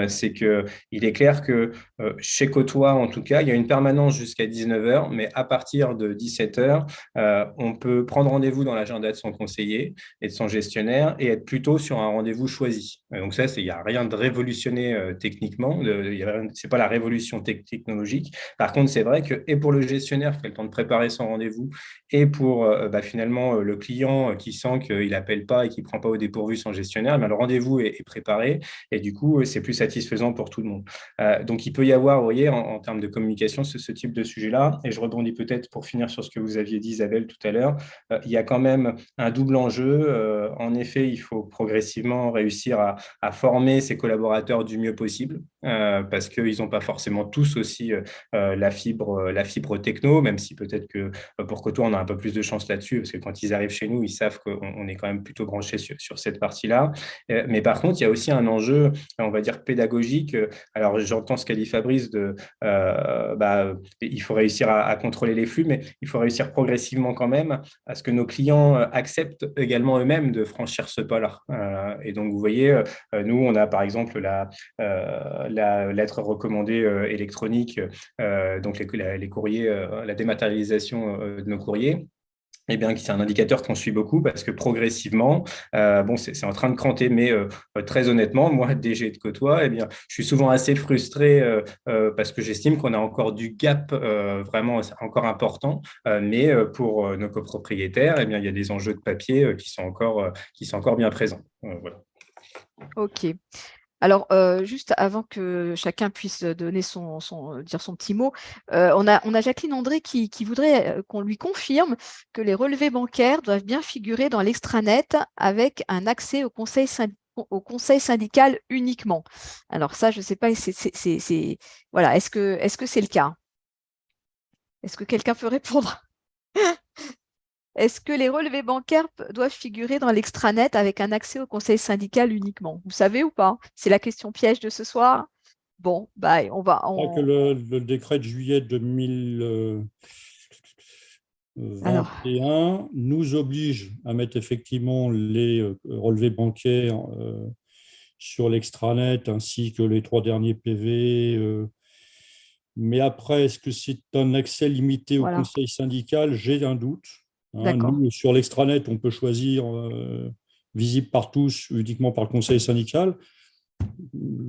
c'est qu'il est clair que chez Côtois, en tout cas, il y a une permanence jusqu'à 19h, mais à partir de 17h, on peut prendre rendez-vous dans l'agenda de son conseiller et de son gestionnaire et être plutôt sur un rendez-vous choisi. Donc ça, il n'y a rien de révolutionné techniquement, ce n'est pas la révolution technologique. Par contre, c'est vrai que et pour le gestionnaire qui a le temps de préparer son rendez-vous et pour finalement le client qui sent qu'il n'appelle pas et qui ne prend pas au dépourvu son gestionnaire, le rendez-vous rendez-vous est préparé et du coup, c'est plus satisfaisant pour tout le monde. Donc, il peut y avoir, vous voyez, en termes de communication, ce type de sujet-là. Et je rebondis peut-être pour finir sur ce que vous aviez dit, Isabelle, tout à l'heure. Il y a quand même un double enjeu. En effet, il faut progressivement réussir à former ses collaborateurs du mieux possible parce qu'ils n'ont pas forcément tous aussi la fibre techno, même si peut-être que pour Cotois, on a un peu plus de chance là-dessus parce que quand ils arrivent chez nous, ils savent qu'on est quand même plutôt branché sur cette partie-là. Mais par contre, il y a aussi un enjeu, on va dire, pédagogique. Alors, j'entends ce qu'a dit Fabrice il faut réussir à contrôler les flux, mais il faut réussir progressivement quand même à ce que nos clients acceptent également eux-mêmes de franchir ce pas-là. Et donc, vous voyez, nous, on a par exemple la lettre recommandée électronique, donc les courriers, la dématérialisation de nos courriers. Eh bien, c'est un indicateur qu'on suit beaucoup parce que progressivement, c'est en train de cranter, mais très honnêtement, moi, DG de Cotois, eh bien, je suis souvent assez frustré parce que j'estime qu'on a encore du gap vraiment encore important, mais pour nos copropriétaires, eh bien, il y a des enjeux de papier qui sont encore bien présents. Voilà. Ok. Alors, juste avant que chacun puisse donner dire son petit mot, on a Jacqueline André qui voudrait qu'on lui confirme que les relevés bancaires doivent bien figurer dans l'extranet avec un accès au conseil syndical uniquement. Alors ça, je ne sais pas, voilà, est-ce que c'est le cas? Est-ce que quelqu'un peut répondre? Est-ce que les relevés bancaires doivent figurer dans l'extranet avec un accès au conseil syndical uniquement? Vous savez ou pas? C'est la question piège de ce soir. Bon, on va. Que le décret de juillet 2021 nous oblige à mettre effectivement les relevés bancaires sur l'extranet ainsi que les 3 derniers PV. Mais après, est-ce que c'est un accès limité au conseil syndical? J'ai un doute. Nous, sur l'extranet, on peut choisir visible par tous, uniquement par le conseil syndical.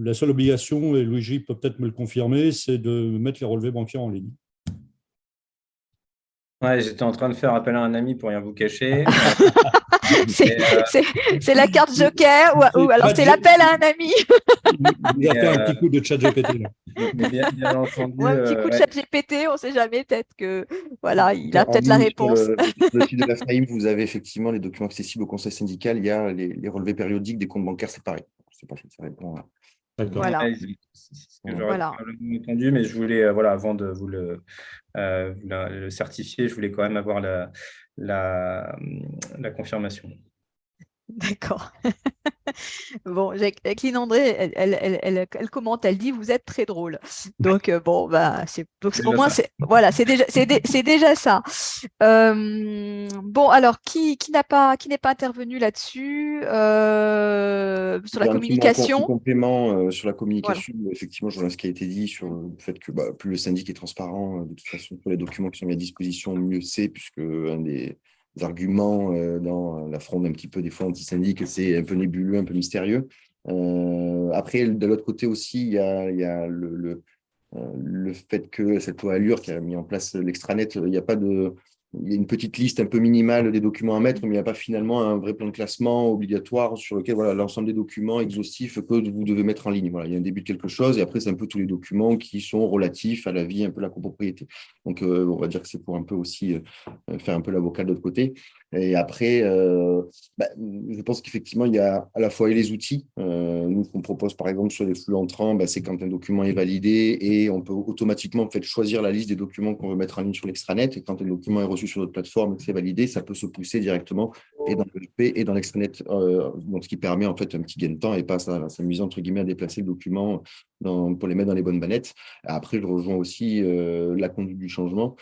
La seule obligation, et Luigi peut peut-être me le confirmer, c'est de mettre les relevés bancaires en ligne. Ouais, j'étais en train de faire appel à un ami pour rien vous cacher. C'est la carte joker ou alors c'est l'appel à un ami. Il a fait un petit coup de chat GPT. Bien entendu. Ou un petit coup de chat GPT, on ne sait jamais, peut-être que voilà, il a peut-être la réponse. Sur le site de la FNAIM, vous avez effectivement les documents accessibles au conseil syndical. Il y a les relevés périodiques des comptes bancaires séparés. Je ne sais pas si ça répond. Voilà. J'aurais entendu, mais je voulais, avant de vous le certifier, je voulais quand même avoir la confirmation. D'accord. Bon, Jacqueline André, elle commente, elle dit vous êtes très drôle. Donc au moins c'est déjà ça. Bon, alors qui n'est pas intervenu là-dessus sur la communication? Un complément sur la communication. Voilà. Effectivement, je vois ce qui a été dit sur le fait que plus le syndic est transparent, de toute façon, pour les documents qui sont mis à disposition, mieux c'est, puisque un des arguments dans la fronde un petit peu des fois anti-syndic, c'est un peu nébuleux, un peu mystérieux. Après, de l'autre côté aussi, il y a le fait que cette loi Allure qui a mis en place l'extranet, il y a une petite liste un peu minimale des documents à mettre, mais il n'y a pas finalement un vrai plan de classement obligatoire sur lequel l'ensemble des documents exhaustifs que vous devez mettre en ligne. Voilà, il y a un début de quelque chose et après, c'est un peu tous les documents qui sont relatifs à la vie, un peu la copropriété. Donc, on va dire que c'est pour un peu aussi faire un peu l'avocat de l'autre côté. Et après, je pense qu'effectivement, il y a à la fois les outils. Nous, ce qu'on propose, par exemple, sur les flux entrants, c'est quand un document est validé et on peut automatiquement en fait, choisir la liste des documents qu'on veut mettre en ligne sur l'extranet. Et quand un document est reçu sur notre plateforme et que c'est validé, ça peut se pousser directement et dans le EP et dans l'extranet. Donc, ce qui permet en fait un petit gain de temps et pas s'amuser entre guillemets à déplacer le document pour les mettre dans les bonnes bannettes. Après, je rejoins aussi la conduite du changement,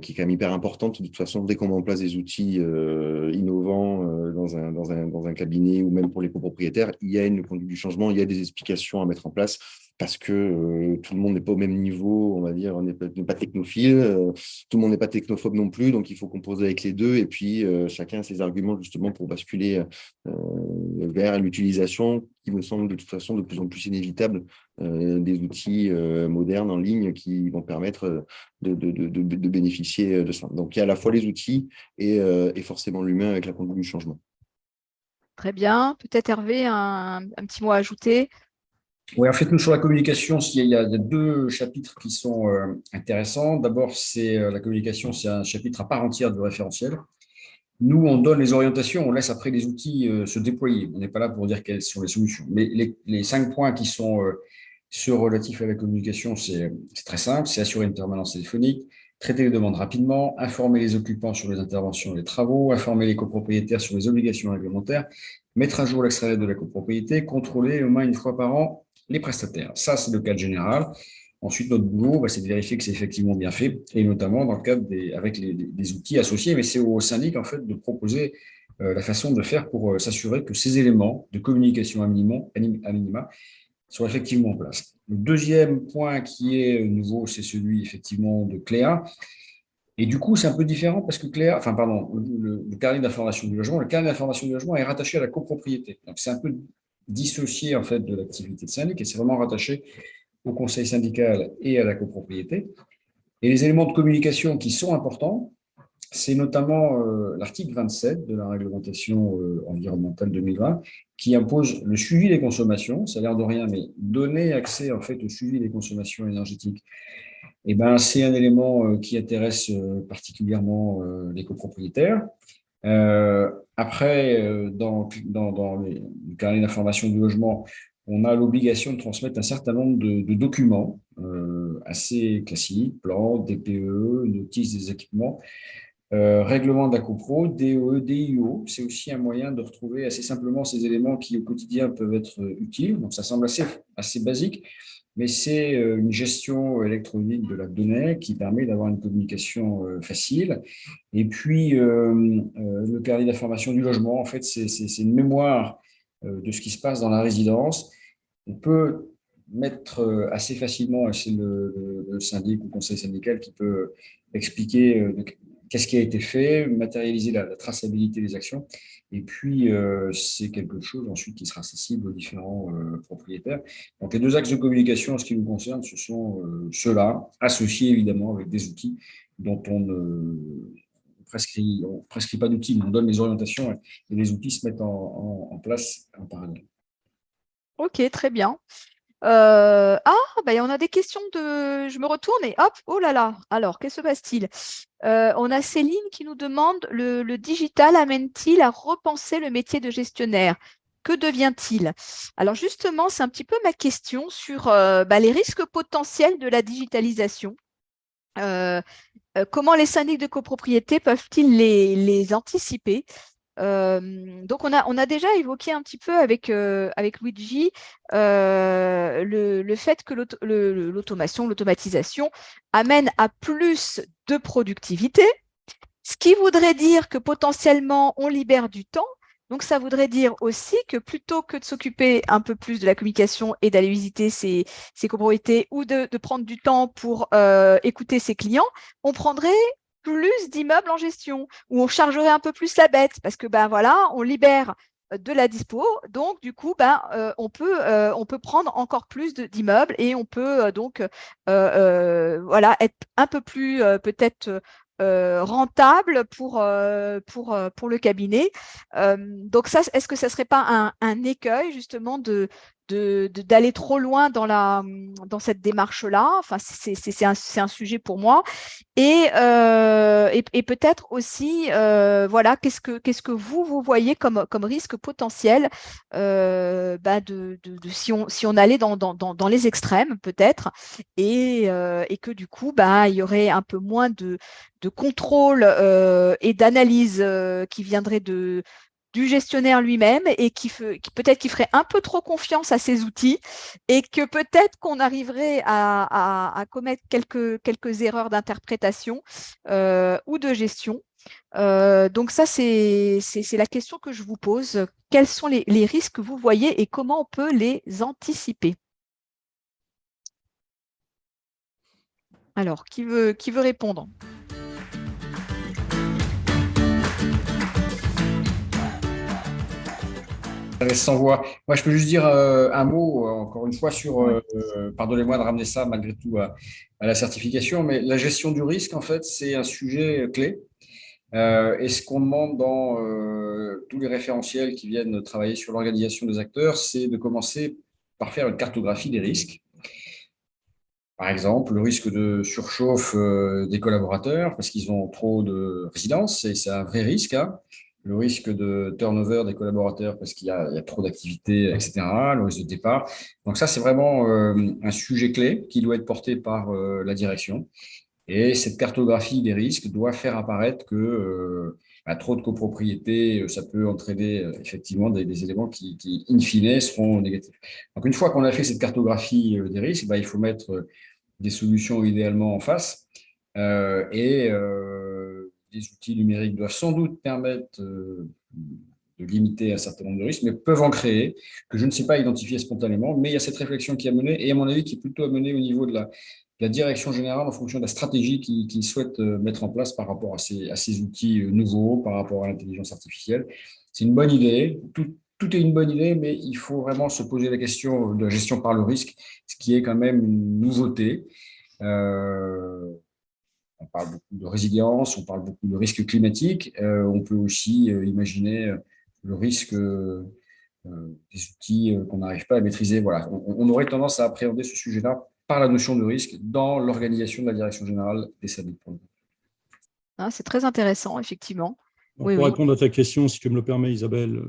qui est quand même hyper importante. De toute façon, dès qu'on met en place des outils innovants dans un cabinet ou même pour les copropriétaires, il y a une conduite du changement, il y a des explications à mettre en place parce que tout le monde n'est pas au même niveau, on va dire, on n'est pas technophile, tout le monde n'est pas technophobe non plus, donc il faut composer avec les deux et puis chacun a ses arguments justement pour basculer vers l'utilisation qui me semble de toute façon de plus en plus inévitable des outils modernes en ligne qui vont permettre de bénéficier de ça. Donc, il y a à la fois les outils et forcément l'humain avec la conduite du changement. Très bien. Peut-être Hervé, un petit mot à ajouter. Oui, en fait, nous, sur la communication, il y a deux chapitres qui sont intéressants. D'abord, c'est la communication, c'est un chapitre à part entière du référentiel. Nous, on donne les orientations, on laisse après les outils se déployer. On n'est pas là pour dire quelles sont les solutions. Mais les 5 points qui sont ceux relatifs à la communication, c'est très simple. C'est assurer une permanence téléphonique, traiter les demandes rapidement, informer les occupants sur les interventions et les travaux, informer les copropriétaires sur les obligations réglementaires, mettre à jour l'extrait de la copropriété, contrôler au moins une fois par an les prestataires. Ça, c'est le cadre général. Ensuite, notre boulot, c'est de vérifier que c'est effectivement bien fait, et notamment dans le cadre avec des outils associés. Mais c'est au syndic, en fait, de proposer la façon de faire pour s'assurer que ces éléments de communication à minima sont effectivement en place. Le deuxième point qui est nouveau, c'est celui effectivement de Cléa. Et du coup, c'est un peu différent parce que Cléa, enfin, pardon, le carnet d'information du logement, le carnet d'information du logement est rattaché à la copropriété. Donc, c'est un peu dissocié en fait de l'activité de syndic et c'est vraiment rattaché au conseil syndical et à la copropriété. Et les éléments de communication qui sont importants, c'est notamment l'article 27 de la réglementation environnementale 2020 qui impose le suivi des consommations. Ça a l'air de rien, mais donner accès en fait au suivi des consommations énergétiques, eh ben, c'est un élément qui intéresse particulièrement les copropriétaires. Après, dans le carnet d'information du logement, on a l'obligation de transmettre un certain nombre de documents assez classiques, plan, DPE, notice des équipements, règlement de la copro, DE, DIO. C'est aussi un moyen de retrouver assez simplement ces éléments qui au quotidien peuvent être utiles. Donc ça semble assez basique, mais c'est une gestion électronique de la donnée qui permet d'avoir une communication facile. Et puis, le carnet d'information du logement, en fait, c'est une mémoire de ce qui se passe dans la résidence. On peut mettre assez facilement, et c'est le syndic ou le conseil syndical qui peut expliquer qu'est-ce qui a été fait, matérialiser la traçabilité des actions. Et puis, c'est quelque chose ensuite qui sera accessible aux différents propriétaires. Donc, les deux axes de communication, en ce qui nous concerne, ce sont ceux-là, associés évidemment avec des outils dont on ne prescrit pas d'outils, on donne les orientations et les outils se mettent en place en parallèle. Ok, très bien. On a des questions de. Je me retourne et hop, oh là là. Alors, qu'est-ce qui se passe-t-il? On a Céline qui nous demande le digital amène-t-il à repenser le métier de gestionnaire? Que devient-il? Alors justement, c'est un petit peu ma question sur les risques potentiels de la digitalisation. Comment les syndics de copropriété peuvent-ils les anticiper? Donc, on a déjà évoqué un petit peu avec Luigi le fait que l'automatisation amène à plus de productivité, ce qui voudrait dire que potentiellement on libère du temps. Donc, ça voudrait dire aussi que plutôt que de s'occuper un peu plus de la communication et d'aller visiter ses copropriétés ou de prendre du temps pour écouter ses clients, on prendrait plus d'immeubles en gestion, où on chargerait un peu plus la bête, parce que on libère de la dispo, donc du coup, on peut prendre encore plus d'immeubles et on peut être un peu plus peut-être rentable pour le cabinet. Donc ça, est-ce que ça ne serait pas un écueil justement d'aller trop loin dans cette démarche-là? Enfin, c'est un sujet pour moi. Et peut-être aussi, qu'est-ce que vous voyez comme risque potentiel si on allait dans les extrêmes, peut-être, et que du coup, il y aurait un peu moins de contrôle et d'analyse qui viendrait du gestionnaire lui-même et peut-être qu'il ferait un peu trop confiance à ces outils et que peut-être qu'on arriverait à commettre quelques erreurs d'interprétation ou de gestion. Donc ça, c'est la question que je vous pose. Quels sont les risques que vous voyez et comment on peut les anticiper? Alors, qui veut répondre? Sans voix. Moi, je peux juste dire un mot, encore une fois, pardonnez-moi de ramener ça malgré tout à la certification, mais la gestion du risque, en fait, c'est un sujet clé. Et ce qu'on demande dans tous les référentiels qui viennent travailler sur l'organisation des acteurs, c'est de commencer par faire une cartographie des risques. Par exemple, le risque de surchauffe des collaborateurs parce qu'ils ont trop de résidences, et c'est un vrai risque, hein. Le risque de turnover des collaborateurs parce qu'il y a trop d'activités, etc. Le risque de départ. Donc ça, c'est vraiment un sujet clé qui doit être porté par la direction. Et cette cartographie des risques doit faire apparaître que trop de copropriété, ça peut entraîner effectivement des éléments qui, in fine, seront négatifs. Donc, une fois qu'on a fait cette cartographie des risques, il faut mettre des solutions idéalement en face. Les outils numériques doivent sans doute permettre de limiter un certain nombre de risques, mais peuvent en créer, que je ne sais pas identifier spontanément. Mais il y a cette réflexion qui est menée, et à mon avis, qui est plutôt à mener au niveau de la direction générale en fonction de la stratégie qu'ils souhaitent mettre en place par rapport à ces outils nouveaux, par rapport à l'intelligence artificielle. C'est une bonne idée. Tout est une bonne idée, mais il faut vraiment se poser la question de la gestion par le risque, ce qui est quand même une nouveauté. On parle beaucoup de résilience, on parle beaucoup de risque climatique. On peut aussi imaginer le risque des outils qu'on n'arrive pas à maîtriser. Voilà. On aurait tendance à appréhender ce sujet-là par la notion de risque dans l'organisation de la direction générale des services. Hein, c'est très intéressant, effectivement. Donc, Oui, pour oui. répondre à ta question, si tu me le permets, Isabelle,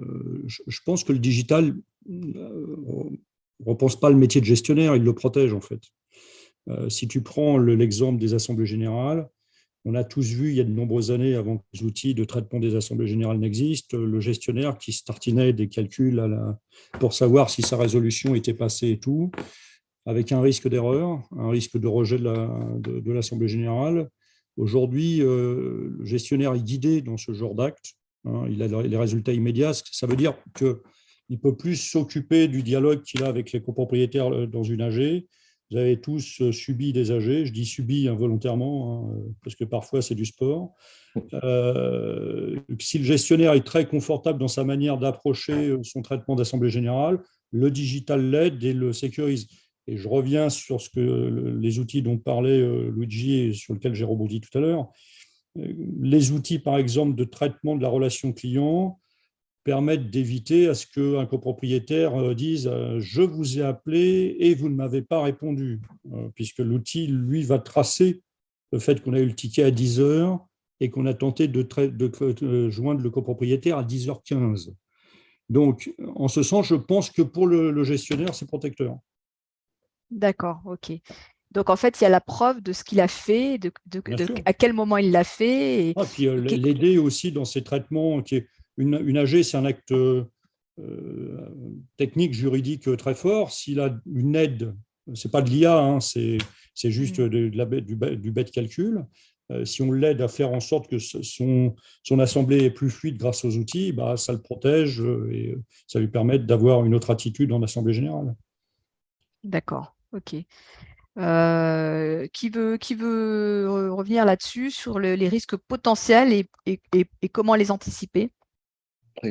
je pense que le digital ne repense pas le métier de gestionnaire, il le protège en fait. Si tu prends l'exemple des assemblées générales, on a tous vu il y a de nombreuses années, avant que les outils de traitement des assemblées générales n'existent, le gestionnaire qui se tartinait des calculs pour savoir si sa résolution était passée et tout, avec un risque d'erreur, un risque de rejet de l'assemblée générale. Aujourd'hui, le gestionnaire est guidé dans ce genre d'acte, hein, il a les résultats immédiats. Ça veut dire qu'il ne peut plus s'occuper du dialogue qu'il a avec les copropriétaires dans une AG. Vous avez tous subi des AG, je dis subi involontairement, hein, parce que parfois c'est du sport. Si le gestionnaire est très confortable dans sa manière d'approcher son traitement d'assemblée générale, le digital l'aide et le sécurise. Et je reviens sur les outils dont parlait Luigi et sur lesquels j'ai rebondi tout à l'heure. Les outils, par exemple, de traitement de la relation client permettent d'éviter à ce qu'un copropriétaire dise « je vous ai appelé et vous ne m'avez pas répondu », puisque l'outil, lui, va tracer le fait qu'on a eu le ticket à 10 heures et qu'on a tenté de joindre le copropriétaire à 10h15. Donc, en ce sens, je pense que pour le gestionnaire, c'est protecteur. D'accord, ok. Donc, en fait, il y a la preuve de ce qu'il a fait, à quel moment il l'a fait. Et puis, l'aider aussi dans ces traitements. Une AG, c'est un acte technique, juridique très fort. S'il a une aide, ce n'est pas de l'IA, hein, c'est juste du bête calcul. Si on l'aide à faire en sorte que son assemblée est plus fluide grâce aux outils, ça le protège et ça lui permet d'avoir une autre attitude en assemblée générale. D'accord, ok. Qui veut revenir là-dessus, sur les risques potentiels et comment les anticiper?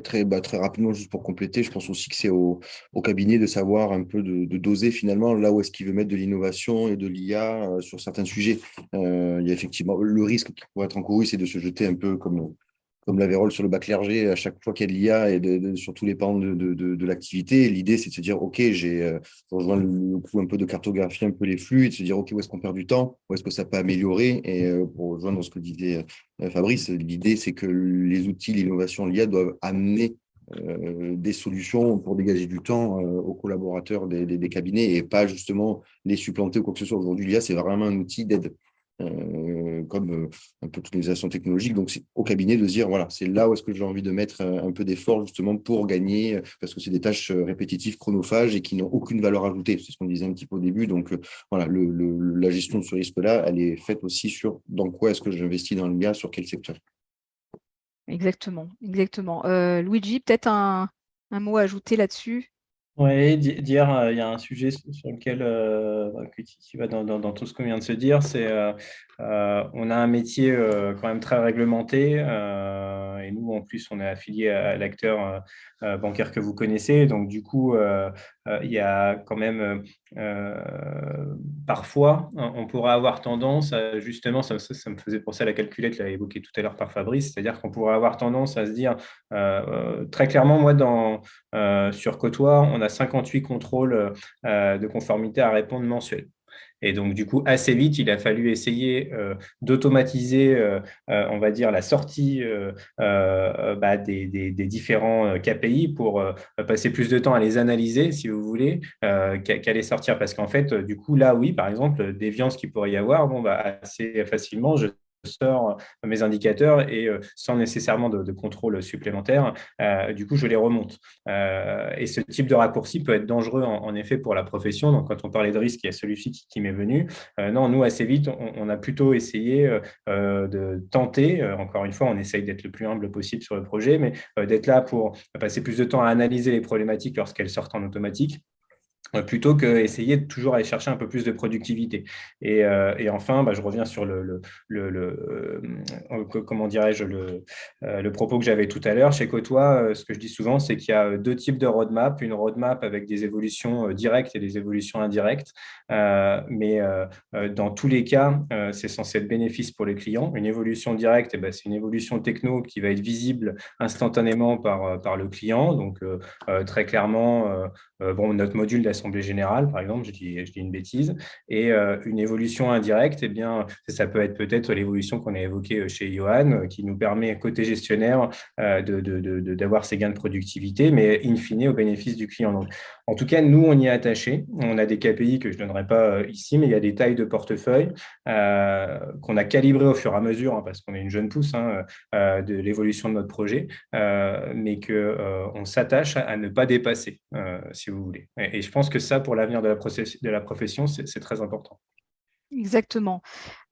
Très rapidement, juste pour compléter, je pense aussi que c'est au cabinet de savoir un peu de doser finalement là où est-ce qu'il veut mettre de l'innovation et de l'IA sur certains sujets. Il y a effectivement le risque qui pourrait être encouru, c'est de se jeter un peu comme la vérole sur le bac clergé à chaque fois qu'il y a de l'IA et sur tous les pans de l'activité. L'idée, c'est de se dire, OK, je rejoins le coup un peu de cartographie, un peu les flux, et de se dire, OK, où est-ce qu'on perd du temps, où est-ce que ça peut améliorer. Et pour rejoindre ce que disait Fabrice, l'idée, c'est que les outils, l'innovation, l'IA doivent amener des solutions pour dégager du temps aux collaborateurs des cabinets et pas justement les supplanter ou quoi que ce soit. Aujourd'hui, l'IA, c'est vraiment un outil d'aide. Comme un peu toutes les innovations technologiques. Donc, c'est au cabinet de se dire, voilà, c'est là où est-ce que j'ai envie de mettre un peu d'effort justement pour gagner, parce que c'est des tâches répétitives, chronophages et qui n'ont aucune valeur ajoutée. C'est ce qu'on disait un petit peu au début. Donc, voilà, la gestion de ce risque-là, elle est faite aussi sur dans quoi est-ce que j'investis dans l'IA, sur quel secteur. Exactement, exactement. Luigi, peut-être un mot à ajouter là-dessus? Oui, dire, il y a un sujet sur lequel qui va dans tout ce qu'on vient de se dire, c'est on a un métier quand même très réglementé et nous en plus on est affilié à l'acteur bancaire que vous connaissez, donc du coup il y a quand même parfois on pourrait avoir tendance à, justement, ça me faisait penser à la calculette là, évoquée tout à l'heure par Fabrice, c'est-à-dire qu'on pourrait avoir tendance à se dire très clairement, moi sur Côtois, on a 58 contrôles de conformité à répondre mensuels. Et donc, du coup, assez vite, il a fallu essayer d'automatiser, on va dire, la sortie des différents KPI pour passer plus de temps à les analyser, si vous voulez, qu'à les sortir. Parce qu'en fait, du coup, là, oui, par exemple, déviance qu'il pourrait y avoir, bon, bah, assez facilement, je sors mes indicateurs et sans nécessairement de contrôle supplémentaire, du coup, je les remonte. Et ce type de raccourci peut être dangereux en effet pour la profession. Donc, quand on parlait de risque, il y a celui-ci qui m'est venu. Non, nous, assez vite, on a plutôt essayé de tenter, encore une fois, on essaye d'être le plus humble possible sur le projet, mais d'être là pour passer plus de temps à analyser les problématiques lorsqu'elles sortent en automatique, plutôt qu'essayer de toujours aller chercher un peu plus de productivité. Et enfin, je reviens sur comment dirais-je, le propos que j'avais tout à l'heure. Chez Côtois, ce que je dis souvent, c'est qu'il y a deux types de roadmap. Une roadmap avec des évolutions directes et des évolutions indirectes. Mais dans tous les cas, c'est censé être bénéfice pour les clients. Une évolution directe, c'est une évolution techno qui va être visible instantanément par le client. Donc, très clairement, notre module d'assemblée générale, par exemple, je dis une bêtise, et une évolution indirecte, eh bien, ça peut être peut-être l'évolution qu'on a évoquée chez Johan, qui nous permet, côté gestionnaire, d'avoir ces gains de productivité, mais in fine au bénéfice du client. Donc, en tout cas, nous, on y est attaché. On a des KPI que je ne donnerai pas ici, mais il y a des tailles de portefeuille qu'on a calibrées au fur et à mesure, parce qu'on est une jeune pousse de l'évolution de notre projet, mais qu'on s'attache à ne pas dépasser, si vous voulez. Et je pense que ça, pour l'avenir de la profession, c'est très important. Exactement.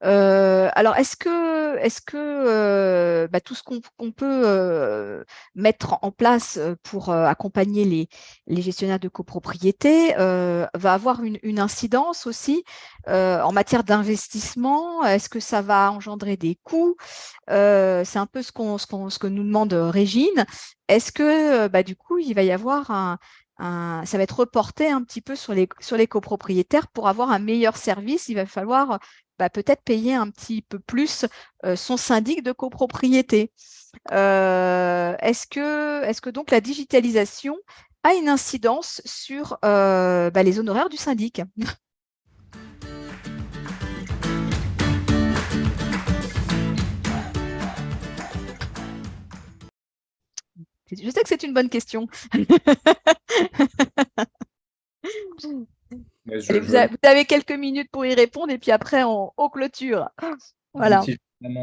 Alors, est-ce que tout ce qu'on peut mettre en place pour accompagner les gestionnaires de copropriété va avoir une incidence aussi en matière d'investissement? Est-ce que ça va engendrer des coûts? C'est un peu ce que nous demande Régine. Est-ce que du coup, il va y avoir ça va être reporté un petit peu sur les copropriétaires pour avoir un meilleur service? Il va falloir peut-être payer un petit peu plus son syndic de copropriété. Est-ce que donc la digitalisation a une incidence sur les honoraires du syndic? Je sais que c'est une bonne question. Allez, vous avez quelques minutes pour y répondre et puis après, on clôture. Voilà. Si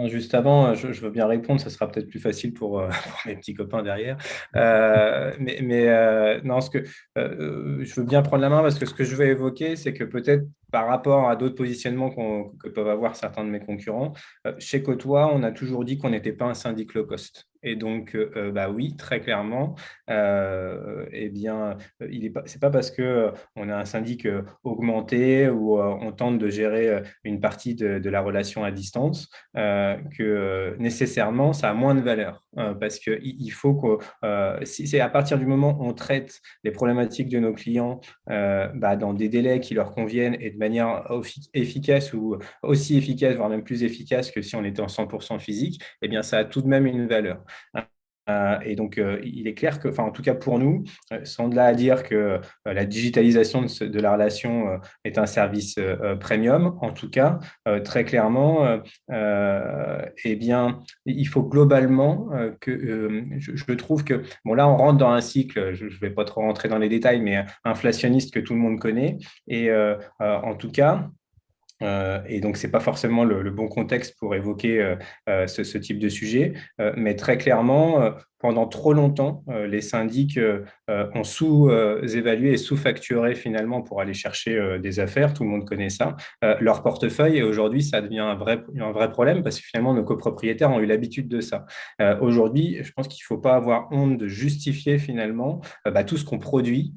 juste avant, je veux bien répondre, ça sera peut-être plus facile pour mes petits copains derrière. Non, je veux bien prendre la main parce que ce que je veux évoquer, c'est que peut-être par rapport à d'autres positionnements que peuvent avoir certains de mes concurrents, chez Côtois, on a toujours dit qu'on n'était pas un syndic low cost. Et donc, oui, très clairement, c'est pas parce que on a un syndic augmenté ou on tente de gérer une partie de la relation à distance que nécessairement ça a moins de valeur parce que il faut que c'est à partir du moment où on traite les problématiques de nos clients dans des délais qui leur conviennent et de manière efficace ou aussi efficace, voire même plus efficace que si on était en 100% physique, eh bien ça a tout de même une valeur. Et donc, il est clair que, en tout cas pour nous, sans de là à dire que la digitalisation de la relation est un service premium, en tout cas, très clairement, eh bien, il faut globalement que je trouve que, bon là, on rentre dans un cycle, je ne vais pas trop rentrer dans les détails, mais inflationniste que tout le monde connaît. Et en tout cas, Et donc, ce n'est pas forcément le bon contexte pour évoquer ce type de sujet. Mais très clairement, pendant trop longtemps, les syndics ont sous-évalué et sous-facturé finalement pour aller chercher des affaires. Tout le monde connaît ça. Leur portefeuille, et aujourd'hui, ça devient un vrai problème parce que finalement, nos copropriétaires ont eu l'habitude de ça. Aujourd'hui, je pense qu'il ne faut pas avoir honte de justifier finalement tout ce qu'on produit.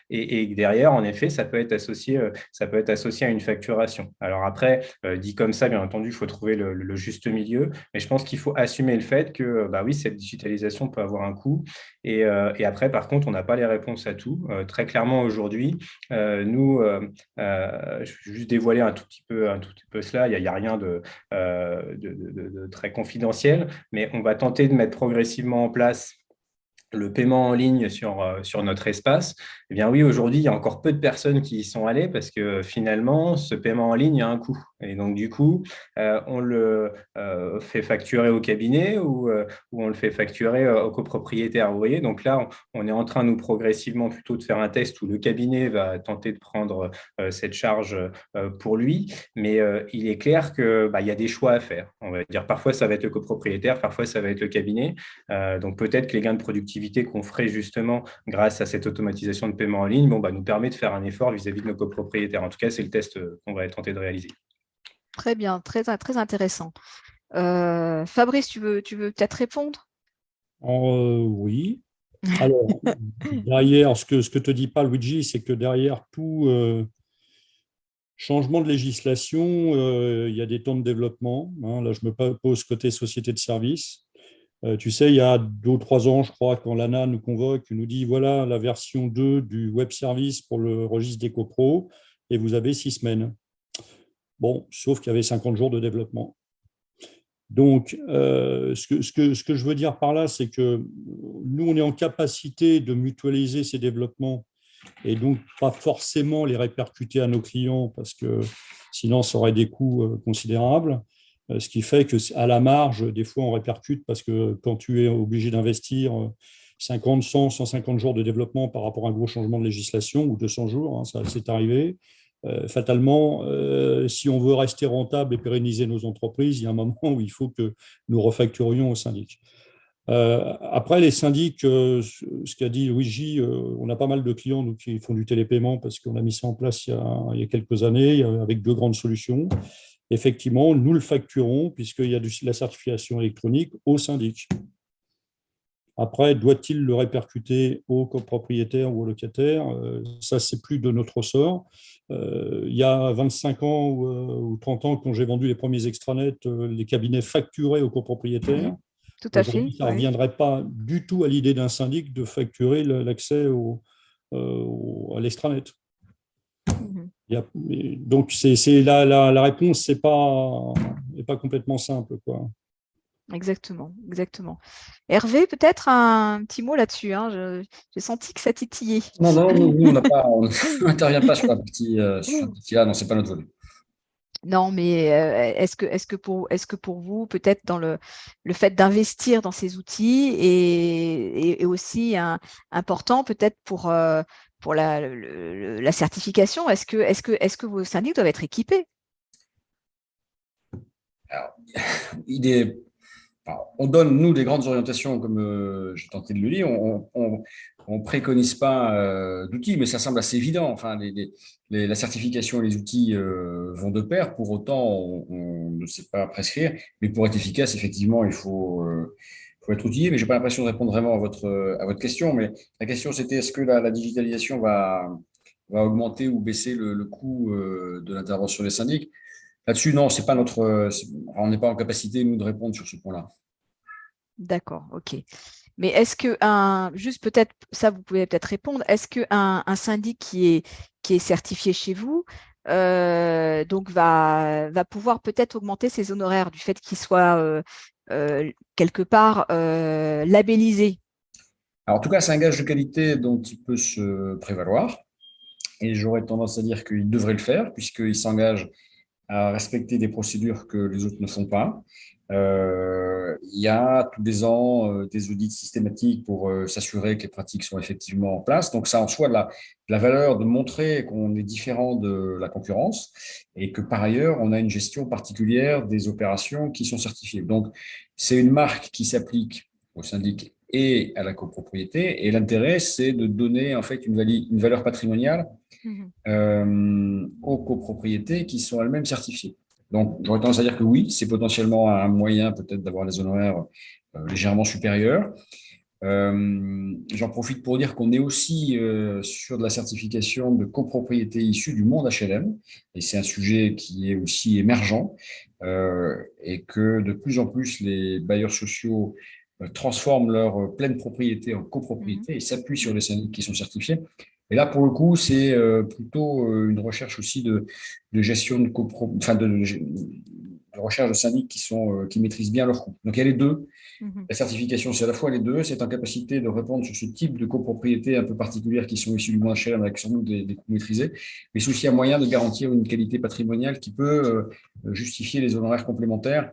Et derrière, en effet, ça peut être associé à une facturation. Alors après, dit comme ça, bien entendu, il faut trouver le juste milieu, mais je pense qu'il faut assumer le fait que oui, cette digitalisation peut avoir un coût. Et après, par contre, on n'a pas les réponses à tout. Très clairement, aujourd'hui, nous, je vais juste dévoiler un tout petit peu cela. Il n'y a rien de très confidentiel, mais on va tenter de mettre progressivement en place le paiement en ligne sur notre espace. Eh bien oui, aujourd'hui, il y a encore peu de personnes qui y sont allées parce que finalement, ce paiement en ligne a un coût. Et donc, du coup, on le fait facturer au cabinet ou on le fait facturer au copropriétaire. Vous voyez, donc là, on est en train, nous, progressivement, plutôt de faire un test où le cabinet va tenter de prendre cette charge pour lui. Mais il est clair qu'il y a des choix à faire. On va dire, parfois, ça va être le copropriétaire, parfois, ça va être le cabinet. Donc, peut-être que les gains de productivité qu'on ferait justement grâce à cette automatisation de paiement en ligne nous permet de faire un effort vis-à-vis de nos copropriétaires. En tout cas, c'est le test qu'on va tenter de réaliser. Très bien, très, très intéressant. Fabrice, tu veux peut-être répondre? Oui. Alors, derrière, ce que te dit pas Luigi, c'est que derrière tout changement de législation, il y a des temps de développement. Là, je me pose côté société de services. Tu sais, il y a 2 ou 3 ans, je crois, quand l'ANA nous convoque, nous dit voilà la version 2 du web service pour le registre des copros, et vous avez 6 semaines. Bon, sauf qu'il y avait 50 jours de développement. Donc, ce que je veux dire par là, c'est que nous, on est en capacité de mutualiser ces développements et donc pas forcément les répercuter à nos clients parce que sinon, ça aurait des coûts considérables. Ce qui fait qu'à la marge, des fois, on répercute parce que quand tu es obligé d'investir 50, 100, 150 jours de développement par rapport à un gros changement de législation ou 200 jours, ça c'est arrivé. Fatalement, si on veut rester rentable et pérenniser nos entreprises, il y a un moment où il faut que nous refacturions aux syndics. Après, les syndics, ce qu'a dit Luigi, on a pas mal de clients nous, qui font du télépaiement parce qu'on a mis ça en place il y a quelques années avec 2 grandes solutions. Effectivement, nous le facturons puisqu'il y a la certification électronique au syndic. Après, doit-il le répercuter aux copropriétaires ou aux locataires? Ça, c'est plus de notre ressort. Il y a 25 ans ou 30 ans, quand j'ai vendu les premiers extranets, les cabinets facturaient aux copropriétaires. Tout à fait. Aujourd'hui, ça ne reviendrait pas du tout à l'idée d'un syndic de facturer l'accès à l'extranet. Donc, la réponse n'est pas complètement simple, quoi. Exactement, exactement. Hervé, peut-être un petit mot là-dessus. J'ai senti que ça titillait. Non, nous, on n'intervient pas sur la partie-là, non, ce n'est pas notre volet. Non, mais est-ce que pour vous, peut-être dans le fait d'investir dans ces outils est aussi important, peut-être pour la certification, est-ce que vos syndics doivent être équipés? Alors, on donne, nous, des grandes orientations, comme j'ai tenté de le dire. On ne préconise pas d'outils, mais ça semble assez évident. Enfin, la certification et les outils vont de pair. Pour autant, on ne sait pas prescrire. Mais pour être efficace, effectivement, il faut être outillé. Mais je n'ai pas l'impression de répondre vraiment à votre question. Mais la question, c'était est-ce que la digitalisation va augmenter ou baisser le coût de l'intervention des syndics? Là-dessus, non, c'est pas on n'est pas en capacité, nous, de répondre sur ce point-là. D'accord, ok. Mais est-ce que juste peut-être, ça vous pouvez peut-être répondre, est-ce qu'un syndic qui est certifié chez vous, donc va pouvoir peut-être augmenter ses honoraires du fait qu'il soit quelque part labellisé? Alors, en tout cas, c'est un gage de qualité dont il peut se prévaloir. Et j'aurais tendance à dire qu'il devrait le faire, puisqu'il s'engage à respecter des procédures que les autres ne font pas. Il y a tous les ans des audits systématiques pour s'assurer que les pratiques sont effectivement en place. Donc, ça en soi de la valeur de montrer qu'on est différent de la concurrence et que par ailleurs, on a une gestion particulière des opérations qui sont certifiées. Donc, c'est une marque qui s'applique au syndic et à la copropriété. Et l'intérêt, c'est de donner en fait une valeur patrimoniale aux copropriétés qui sont elles-mêmes certifiées. Donc, j'aurais tendance à dire que oui, c'est potentiellement un moyen peut-être d'avoir des honoraires légèrement supérieurs. J'en profite pour dire qu'on est aussi sur de la certification de copropriété issue du monde HLM, et c'est un sujet qui est aussi émergent, et que de plus en plus les bailleurs sociaux transforment leur pleine propriété en copropriété et s'appuient sur les syndics qui sont certifiés. Et là, pour le coup, c'est plutôt une recherche aussi de gestion de de recherche de syndics qui maîtrisent bien leurs coûts. Donc, il y a les deux. La certification, c'est à la fois les deux, c'est en capacité de répondre sur ce type de copropriétés un peu particulières qui sont issues du moins cher avec sans doute des coûts maîtrisés, mais c'est aussi un moyen de garantir une qualité patrimoniale qui peut justifier les honoraires complémentaires.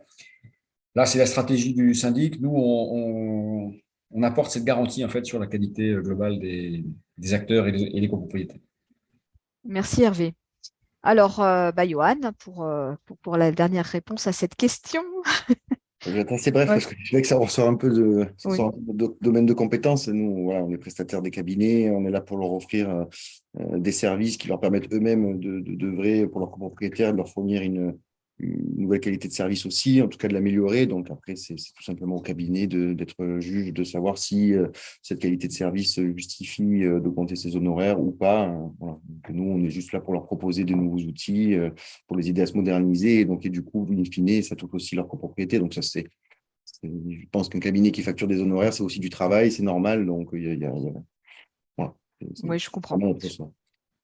Là, c'est la stratégie du syndic. Nous, on apporte cette garantie en fait sur la qualité globale des acteurs et des copropriétés. Merci Hervé. Alors, Johan, pour la dernière réponse à cette question. Je vais être assez bref parce que je sais que ça ressort un peu de notre domaine de compétences. Nous, voilà, on est prestataires des cabinets, on est là pour leur offrir des services qui leur permettent eux-mêmes d'œuvrer pour leurs copropriétaires, de leur fournir une nouvelle qualité de service aussi, en tout cas de l'améliorer. Donc après, c'est tout simplement au cabinet d'être juge, de savoir si cette qualité de service justifie d'augmenter ses honoraires ou pas. Voilà. Donc, nous, on est juste là pour leur proposer de nouveaux outils, pour les aider à se moderniser. Et du coup, in fine, ça touche aussi leur copropriété. Donc ça, je pense qu'un cabinet qui facture des honoraires, c'est aussi du travail, c'est normal. Donc voilà. Oui, je comprends.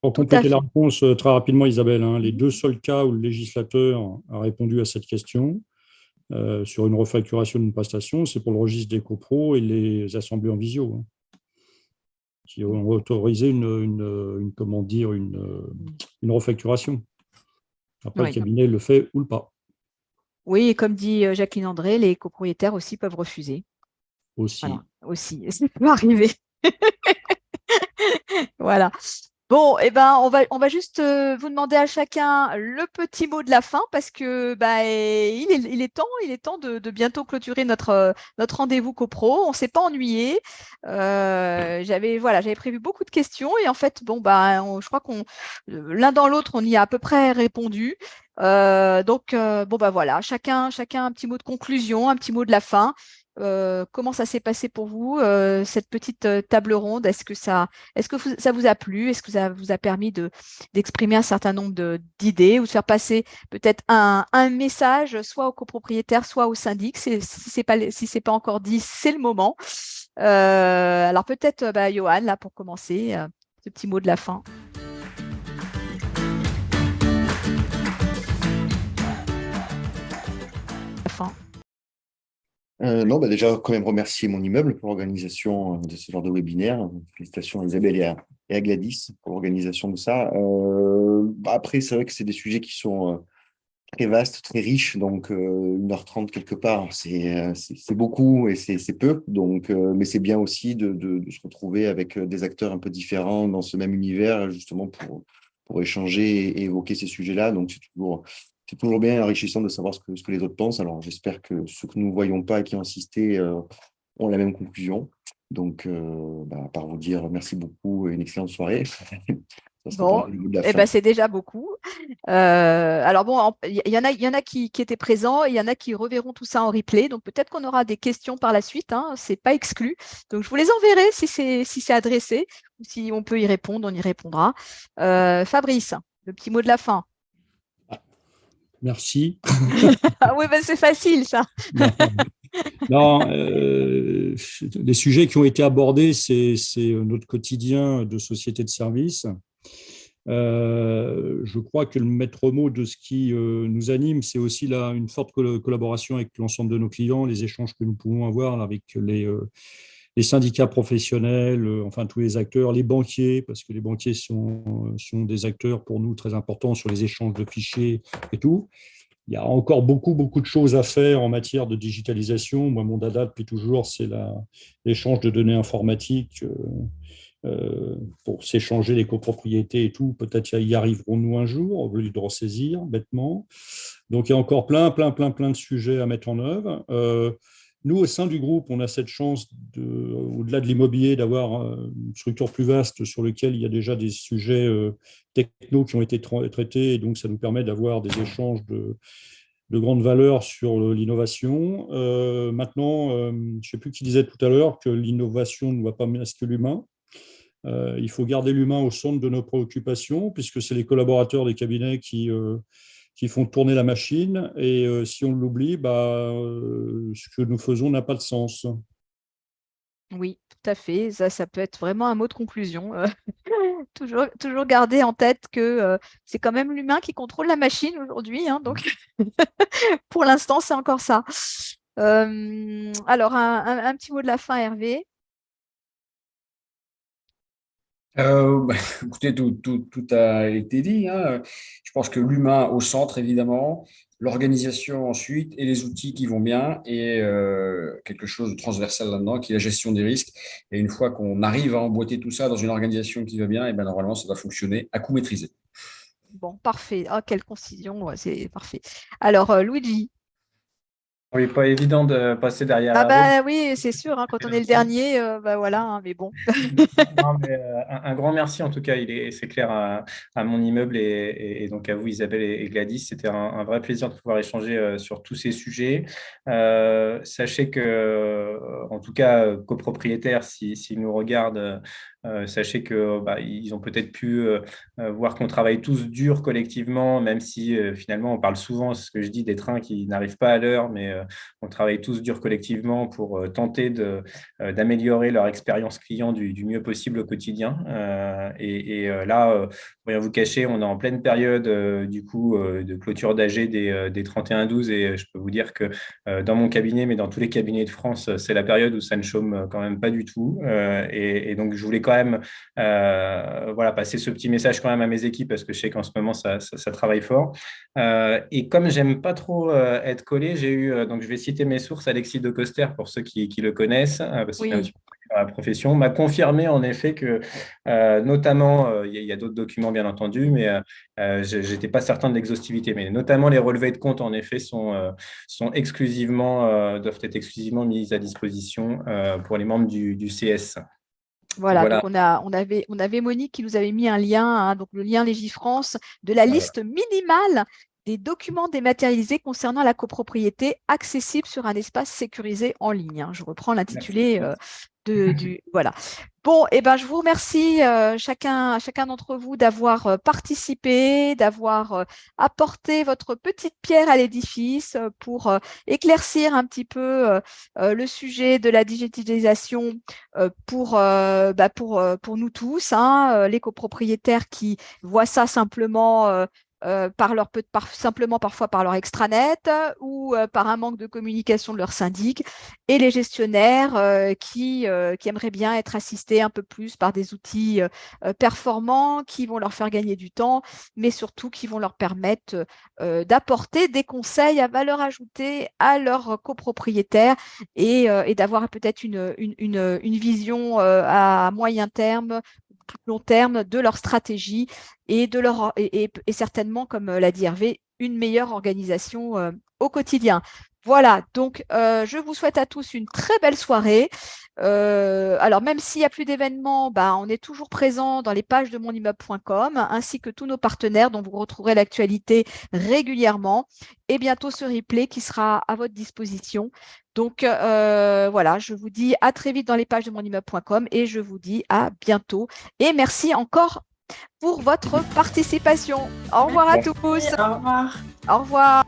Pour compléter la réponse très rapidement, Isabelle, les deux seuls cas où le législateur a répondu à cette question sur une refacturation d'une prestation, c'est pour le registre des copros et les assemblées en visio, qui ont autorisé une refacturation. Après, le cabinet le fait ou pas. Oui, et comme dit Jacqueline André, les copropriétaires aussi peuvent refuser. Aussi. Voilà, aussi, ça peut arriver. Voilà. Bon, on va juste vous demander à chacun le petit mot de la fin parce que il est temps de bientôt clôturer notre rendez-vous copro. On ne s'est pas ennuyé. J'avais prévu beaucoup de questions et en fait, je crois qu'on l'un dans l'autre, on y a à peu près répondu. Voilà, chacun un petit mot de conclusion, un petit mot de la fin. Comment ça s'est passé pour vous, cette petite table ronde? Est-ce que ça vous a plu? Est-ce que ça vous a permis d'exprimer un certain nombre d'idées ou de faire passer peut-être un message soit aux copropriétaires, soit au syndic? Si c'est pas encore dit, c'est le moment. Alors peut-être, Johan, là, pour commencer, ce petit mot de la fin. Non, déjà, quand même remercier mon immeuble pour l'organisation de ce genre de webinaire. Félicitations à Isabelle et à Gladys pour l'organisation de ça. Après, c'est vrai que c'est des sujets qui sont très vastes, très riches. Donc, 1h30 quelque part, c'est beaucoup et c'est peu. Donc, mais c'est bien aussi de se retrouver avec des acteurs un peu différents dans ce même univers, justement pour échanger et évoquer ces sujets-là. Donc, c'est toujours bien enrichissant de savoir ce que les autres pensent. Alors, j'espère que ceux que nous ne voyons pas et qui ont assisté ont la même conclusion. Donc, à part vous dire merci beaucoup et une excellente soirée. Bon, c'est déjà beaucoup. Alors bon, il y en a qui étaient présents et il y en a qui reverront tout ça en replay. Donc peut-être qu'on aura des questions par la suite. C'est pas exclu. Donc je vous les enverrai si c'est adressé ou si on peut y répondre, on y répondra. Fabrice, le petit mot de la fin. Merci. Ah oui, c'est facile ça. Non, les sujets qui ont été abordés, c'est notre quotidien de société de services. Je crois que le maître mot de ce qui nous anime, c'est aussi une forte collaboration avec l'ensemble de nos clients, les échanges que nous pouvons avoir avec les syndicats professionnels, enfin tous les acteurs, les banquiers, parce que les banquiers sont des acteurs pour nous très importants sur les échanges de fichiers et tout. Il y a encore beaucoup de choses à faire en matière de digitalisation. Moi, mon dada depuis toujours, c'est l'échange de données informatiques pour s'échanger les copropriétés et tout. Peut-être y arriverons-nous un jour, au lieu de ressaisir bêtement. Donc, il y a encore plein de sujets à mettre en œuvre. Nous, au sein du groupe, on a cette chance, au-delà de l'immobilier, d'avoir une structure plus vaste sur laquelle il y a déjà des sujets techno qui ont été traités. Et donc, ça nous permet d'avoir des échanges de grande valeur sur l'innovation. Maintenant, je ne sais plus qui disait tout à l'heure que l'innovation ne va pas masquer l'humain. Il faut garder l'humain au centre de nos préoccupations, puisque c'est les collaborateurs des cabinets qui font tourner la machine. Et si on l'oublie, ce que nous faisons n'a pas de sens. Oui, tout à fait. Ça peut être vraiment un mot de conclusion. Toujours garder en tête que c'est quand même l'humain qui contrôle la machine aujourd'hui. Hein, donc, pour l'instant, c'est encore ça. Alors, un petit mot de la fin, Hervé. Écoutez, tout a été dit, hein. Je pense que l'humain au centre, évidemment, l'organisation ensuite et les outils qui vont bien et quelque chose de transversal là-dedans, qui est la gestion des risques. Et une fois qu'on arrive à emboîter tout ça dans une organisation qui va bien, et ben normalement, ça va fonctionner à coût maîtrisé. Bon, parfait. Ah, quelle concision, ouais, c'est parfait. Alors, Luigi. Oui, pas évident de passer derrière Ah Hervé. bah oui, c'est sûr, hein, quand on est le dernier, voilà, hein, mais bon. Non, mais, un grand merci en tout cas, c'est clair à mon immeuble et donc à vous Isabelle et Gladys. C'était un vrai plaisir de pouvoir échanger sur tous ces sujets. Sachez que, en tout cas, copropriétaires, s'ils nous regardent, sachez que ils ont peut-être pu voir qu'on travaille tous dur collectivement, même si finalement on parle souvent, c'est ce que je dis, des trains qui n'arrivent pas à l'heure, mais on travaille tous dur collectivement pour tenter d'améliorer leur expérience client du mieux possible au quotidien. Là, pour rien vous cacher, on est en pleine période du coup de clôture d'AG des 31-12 et je peux vous dire que dans mon cabinet, mais dans tous les cabinets de France, c'est la période où ça ne chôme quand même pas du tout. Donc, je voulais quand même passer ce petit message quand même à mes équipes parce que je sais qu'en ce moment, ça travaille fort. Et comme j'aime pas trop être collé, j'ai eu, donc je vais citer mes sources, Alexis de Coster pour ceux qui le connaissent, parce qu'il est un Oui. petit peu dans la profession, m'a confirmé en effet que notamment, il y a d'autres documents bien entendu, mais je n'étais pas certain de l'exhaustivité, mais notamment les relevés de compte en effet doivent être exclusivement mis à disposition pour les membres du CS. Voilà, donc Voilà. on avait Monique qui nous avait mis un lien, hein, donc le lien Légifrance, de la liste minimale des documents dématérialisés concernant la copropriété accessibles sur un espace sécurisé en ligne. Hein. Je reprends l'intitulé voilà. Bon, je vous remercie chacun d'entre vous d'avoir participé, d'avoir apporté votre petite pierre à l'édifice pour éclaircir un petit peu le sujet de la digitalisation pour nous tous, hein, les copropriétaires qui voient ça simplement simplement parfois par leur extranet ou par un manque de communication de leur syndic, et les gestionnaires qui aimeraient bien être assistés un peu plus par des outils performants qui vont leur faire gagner du temps, mais surtout qui vont leur permettre d'apporter des conseils à valeur ajoutée à leurs copropriétaires et d'avoir peut-être une vision à moyen terme, plus long terme de leur stratégie et certainement, comme l'a dit Hervé, une meilleure organisation au quotidien. Voilà, donc je vous souhaite à tous une très belle soirée. Alors, même s'il n'y a plus d'événements, on est toujours présent dans les pages de monimmeuble.com, ainsi que tous nos partenaires dont vous retrouverez l'actualité régulièrement, et bientôt ce replay qui sera à votre disposition. Donc, voilà, je vous dis à très vite dans les pages de monimmeuble.com et je vous dis à bientôt. Et merci encore pour votre participation. Au revoir à tous. Au revoir. Au revoir.